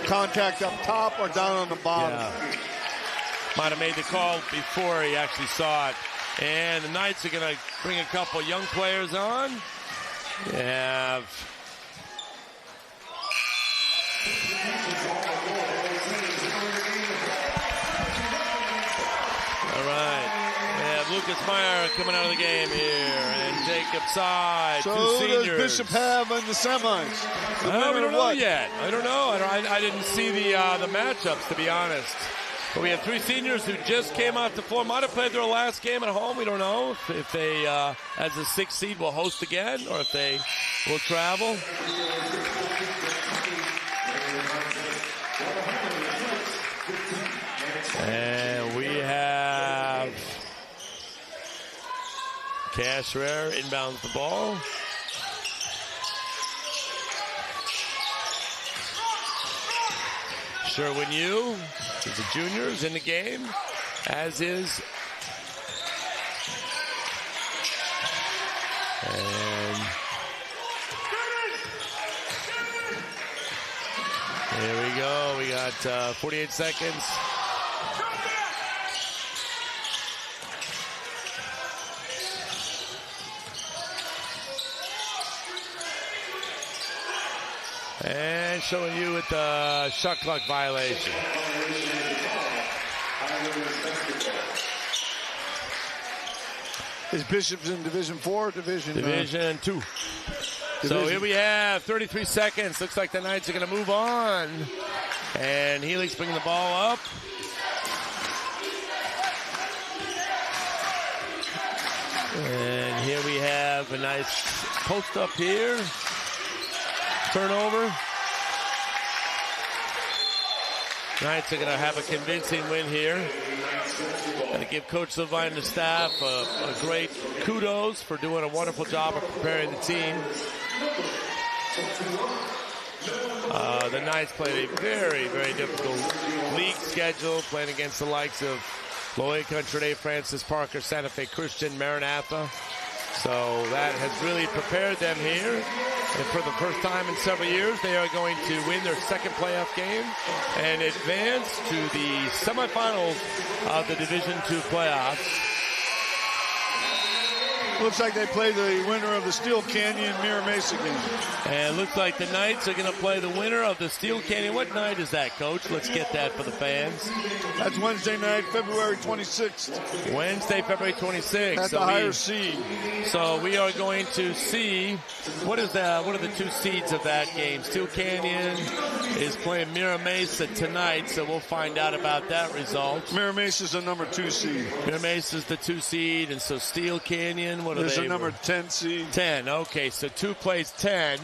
contact up top or down on the bottom. Yeah. Might have made the call before he actually saw it. And the Knights are going to bring a couple young players on. You have... All right. We have Lucas Meyer coming out of the game here. And Jacob Sy, so 2 seniors. Who does Bishop have in the semis? We don't know yet. I don't know. I didn't see the matchups, to be honest. But we have 3 seniors who just came off the floor. Might have played their last game at home. We don't know if they, as a 6th seed, will host again or if they will travel. And we have Cash Herrera inbounds the ball. Sherwin Yu is the juniors in the game, as is. And here we go. We got 48 seconds. And showing you with the shot clock violation. Is Bishop's in Division 4 or Division 2? So here we have 33 seconds. Looks like the Knights are going to move on. And Helix bringing the ball up. And here we have a nice post up here. Turnover. Knights are going to have a convincing win here. Going to give Coach Levine and the staff a great kudos for doing a wonderful job of preparing the team. The Knights played a very, very difficult league schedule, playing against the likes of Loyola Country Day, Francis Parker, Santa Fe Christian, Maranatha. So that has really prepared them here. And for the first time in several years, they are going to win their second playoff game and advance to the semifinals of the Division II playoffs. Looks like they play the winner of the Steel Canyon Mira Mesa game. And it looks like the Knights are going to play the winner of the Steel Canyon. What night is that, Coach? Let's get that for the fans. That's Wednesday night, February 26th. Wednesday, February 26th. At the higher seed. So we are going to see what are the two seeds of that game. Steel Canyon is playing Mira Mesa tonight, so we'll find out about that result. Mira Mesa is the number 2 seed. Mira Mesa is the 2 seed, and so Steel Canyon. There's a number 10 seed. 10, okay, so 2 plays 10.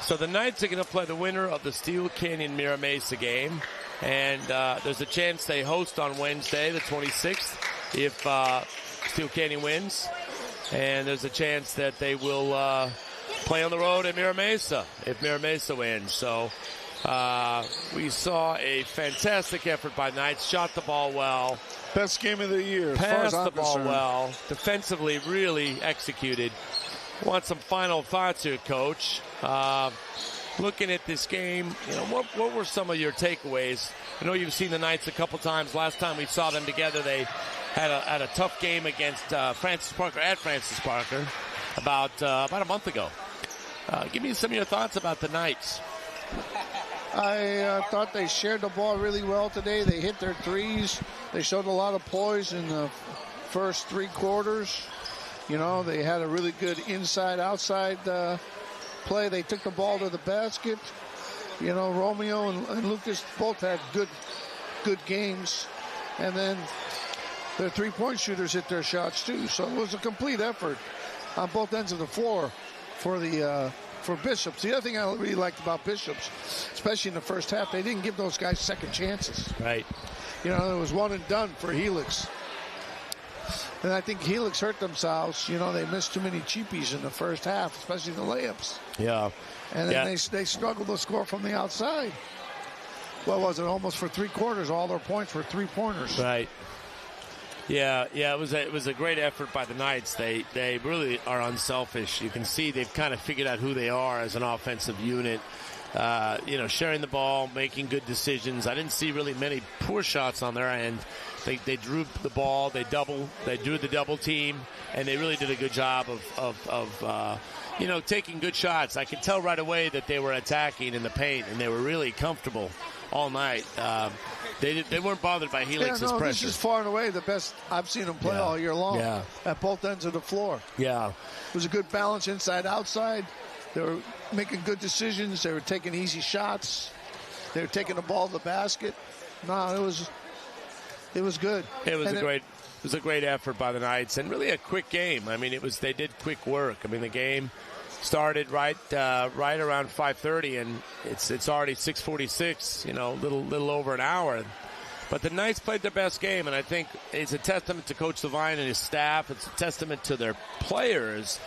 So the Knights are going to play the winner of the Steel Canyon Mira Mesa game. And there's a chance they host on Wednesday, the 26th, if Steel Canyon wins. And there's a chance that they will play on the road at Mira Mesa if Mira Mesa wins. So we saw a fantastic effort by Knights, shot the ball well. Best game of the year. Passed the ball well. Defensively, really executed. Want some final thoughts here, Coach? Looking at this game, what were some of your takeaways? I know you've seen the Knights a couple times. Last time we saw them together, they had a tough game against Francis Parker at Francis Parker about a month ago. Give me some of your thoughts about the Knights. I thought they shared the ball really well today. They hit their threes. They showed a lot of poise in the first 3 quarters. They had a really good inside-outside play. They took the ball to the basket. Romeo and Lucas both had good games. And then their 3-point shooters hit their shots too. So it was a complete effort on both ends of the floor for Bishops. The other thing I really liked about Bishops, especially in the first half, they didn't give those guys second chances. Right. It was one and done for Helix. And I think Helix hurt themselves. They missed too many cheapies in the first half, especially the layups. Yeah. And then they struggled to score from the outside. What was it? Almost for 3 quarters, all their points were 3-pointers. Right. Yeah, it was a great effort by the Knights. They really are unselfish. You can see they've kind of figured out who they are as an offensive unit. Sharing the ball, making good decisions. I didn't see really many poor shots on their end. They drew the ball, they drew the double team, and they really did a good job of taking good shots. I could tell right away that they were attacking in the paint, and they were really comfortable all night. They weren't bothered by Helix's pressure. This is far and away the best I've seen them play all year long at both ends of the floor. Yeah. It was a good balance inside-outside. They were making good decisions. They were taking easy shots. They were taking the ball to the basket. No, it was good. It was a great effort by the Knights, and really a quick game. I mean, they did quick work. I mean, the game started right around 5:30, and it's already 6:46. Little over an hour. But the Knights played their best game, and I think it's a testament to Coach Levine and his staff. It's a testament to their players.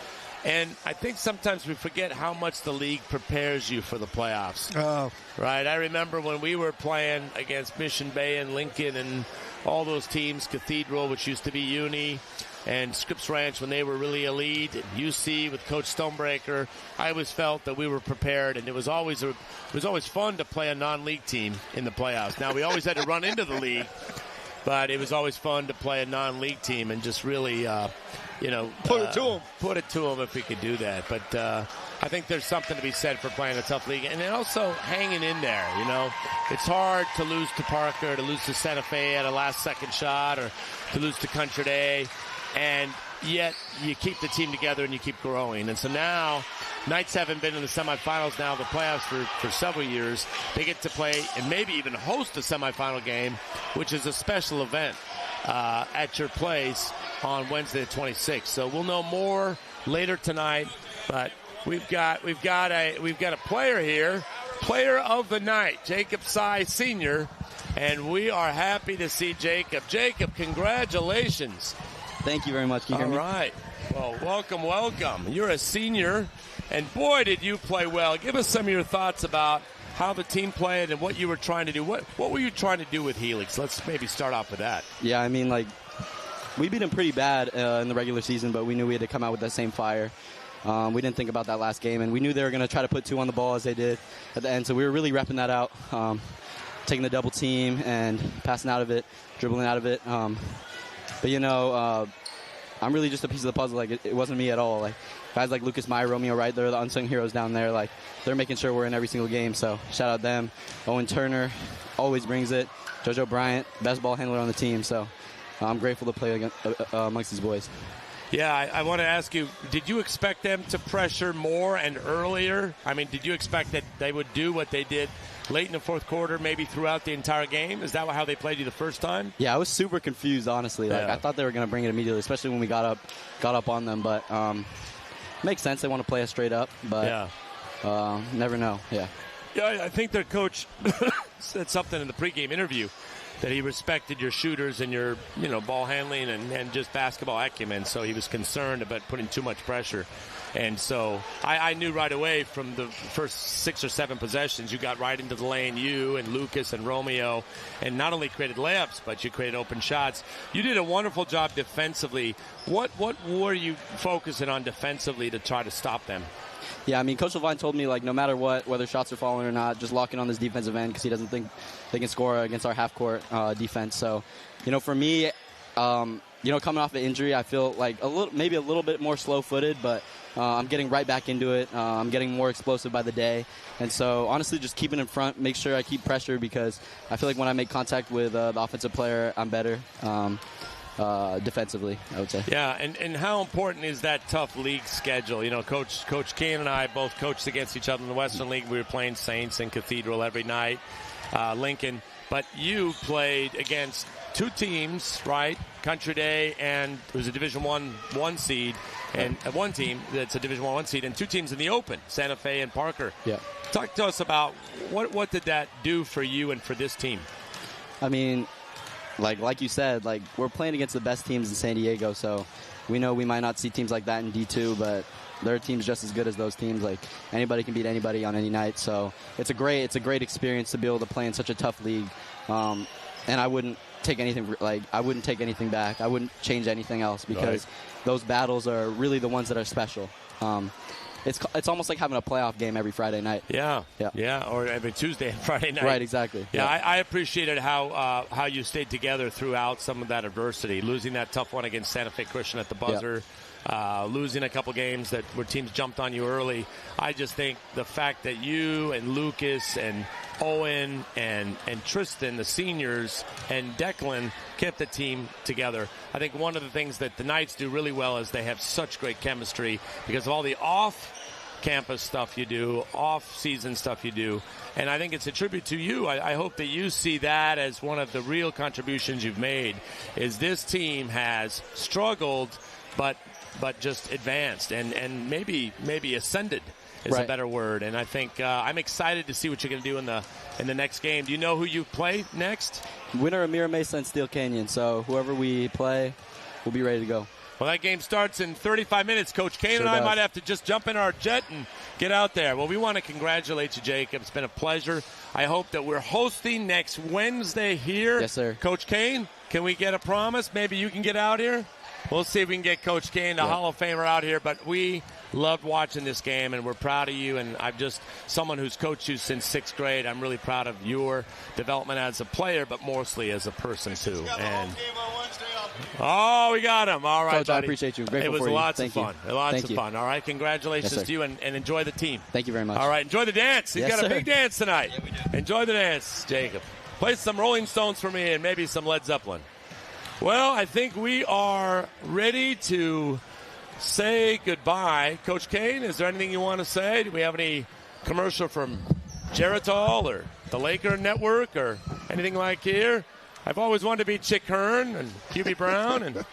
And I think sometimes we forget how much the league prepares you for the playoffs. Oh. Right? I remember when we were playing against Mission Bay and Lincoln and all those teams, Cathedral, which used to be Uni, and Scripps Ranch when they were really elite, and UC with Coach Stonebreaker. I always felt that we were prepared, and it was always fun to play a non-league team in the playoffs. Now, we always had to run into the league, but it was always fun to play a non-league team and just really put it to them. Put it to them if we could do that. But I think there's something to be said for playing a tough league. And then also hanging in there, It's hard to lose to Parker, to lose to Santa Fe at a last-second shot, or to lose to Country Day. And yet you keep the team together and you keep growing. And so now Knights haven't been in the semifinals now, the playoffs for several years. They get to play and maybe even host a semifinal game, which is a special event at your place on Wednesday the 26th. So we'll know more later tonight. But we've got a player here, player of the night, Jacob Sy Sr., and we are happy to see Jacob. Jacob, congratulations. Thank you very much. Can you hear me? All right. Well, welcome. You're a senior, and boy, did you play well. Give us some of your thoughts about how the team played and what you were trying to do. What were you trying to do with Helix? Let's maybe start off with that. Yeah, I mean, we beat them pretty bad in the regular season, but we knew we had to come out with that same fire. We didn't think about that last game, and we knew they were going to try to put 2 on the ball as they did at the end, so we were really repping that out, taking the double team and passing out of it, dribbling out of it. But, I'm really just a piece of the puzzle. It wasn't me at all. Guys like Lucas Meyer, Romeo Wright, they're the unsung heroes down there. They're making sure we're in every single game, so shout out them. Owen Turner always brings it. JoJo Bryant, best ball handler on the team, so I'm grateful to play amongst these boys. Yeah, I want to ask you, did you expect them to pressure more and earlier? I mean, did you expect that they would do what they did late in the fourth quarter, maybe throughout the entire game? Is that how they played you the first time? Yeah, I was super confused, honestly. I thought they were going to bring it immediately, especially when we got up on them. But makes sense. They want to play us straight up, but never know. Yeah, I think their coach said something in the pregame interview that he respected your shooters and your ball handling and just basketball acumen. So he was concerned about putting too much pressure. And so I knew right away from the first 6 or 7 possessions, you got right into the lane, you and Lucas and Romeo, and not only created layups, but you created open shots. You did a wonderful job defensively. What were you focusing on defensively to try to stop them? Yeah, I mean, Coach Levine told me, no matter what, whether shots are falling or not, just lock in on this defensive end because he doesn't think they can score against our half-court defense. So, for me, coming off an injury, I feel maybe a little bit more slow-footed, but I'm getting right back into it. I'm getting more explosive by the day. And so, honestly, just keeping in front, make sure I keep pressure because I feel like when I make contact with the offensive player, I'm better. Defensively, I would say. Yeah, and how important is that tough league schedule? Coach Kane and I both coached against each other in the Western League. We were playing Saints and Cathedral every night, Lincoln. But you played against 2 teams, right? Country Day and it was a Division I seed, and one team that's a Division I seed, and 2 teams in the Open, Santa Fe and Parker. Yeah. Talk to us about what did that do for you and for this team? I mean, like you said, we're playing against the best teams in San Diego, so we know we might not see teams like that in D2, but there are teams just as good as those teams. Anybody can beat anybody on any night, so it's a great experience to be able to play in such a tough league. And I wouldn't take anything back. I wouldn't change anything else because those battles are really the ones that are special. It's almost like having a playoff game every Friday night. Yeah, or every Tuesday and Friday night. Right, exactly. Yeah, I appreciated how you stayed together throughout some of that adversity. Losing that tough one against Santa Fe Christian at the buzzer, losing a couple games where teams jumped on you early. I just think the fact that you and Lucas and Owen and Tristan, the seniors, and Declan kept the team together. I think one of the things that the Knights do really well is they have such great chemistry because of all the off-campus stuff you do, off-season stuff you do. And I think it's a tribute to you. I hope that you see that as one of the real contributions you've made, is this team has struggled but just advanced and maybe ascended is a better word. And I think I'm excited to see what you're going to do in the next game. Do you know who you play next? Winner of Mira Mesa and Steel Canyon. So whoever we play, we'll be ready to go. Well, that game starts in 35 minutes. Coach Kane and I might have to just jump in our jet and get out there. Well, we want to congratulate you, Jacob. It's been a pleasure. I hope that we're hosting next Wednesday here. Yes, sir. Coach Kane, can we get a promise? Maybe you can get out here? We'll see if we can get Coach Kane, the Hall of Famer, out here. But we loved watching this game, and we're proud of you. And I'm just someone who's coached you since 6th grade. I'm really proud of your development as a player, but mostly as a person, too. And we got him. All right, Coach, buddy. I appreciate you. Grateful it was for lots you. of fun. Lots of fun. All right, congratulations to you, and enjoy the team. Thank you very much. All right, enjoy the dance. He's got a big dance tonight. Yeah, we do. Enjoy the dance, Jacob. Play some Rolling Stones for me and maybe some Led Zeppelin. Well, I think we are ready to say goodbye. Coach Kane, is there anything you want to say? Do we have any commercial from Geritol or the Laker Network or anything like here? I've always wanted to be Chick Hearn and QB Brown and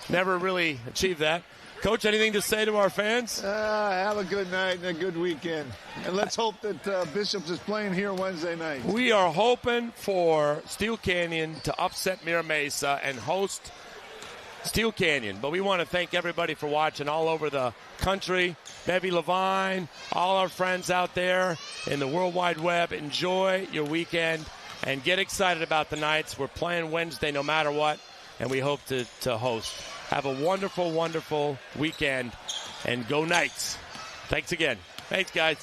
never really achieved that. Coach, anything to say to our fans? Have a good night and a good weekend. And let's hope that Bishops is playing here Wednesday night. We are hoping for Steel Canyon to upset Mira Mesa and host Steel Canyon. But we want to thank everybody for watching all over the country. Bevy Levine, all our friends out there in the World Wide Web. Enjoy your weekend and get excited about the Knights. We're playing Wednesday no matter what, and we hope to host. Have a wonderful, wonderful weekend, and go Knights. Thanks again. Thanks, guys.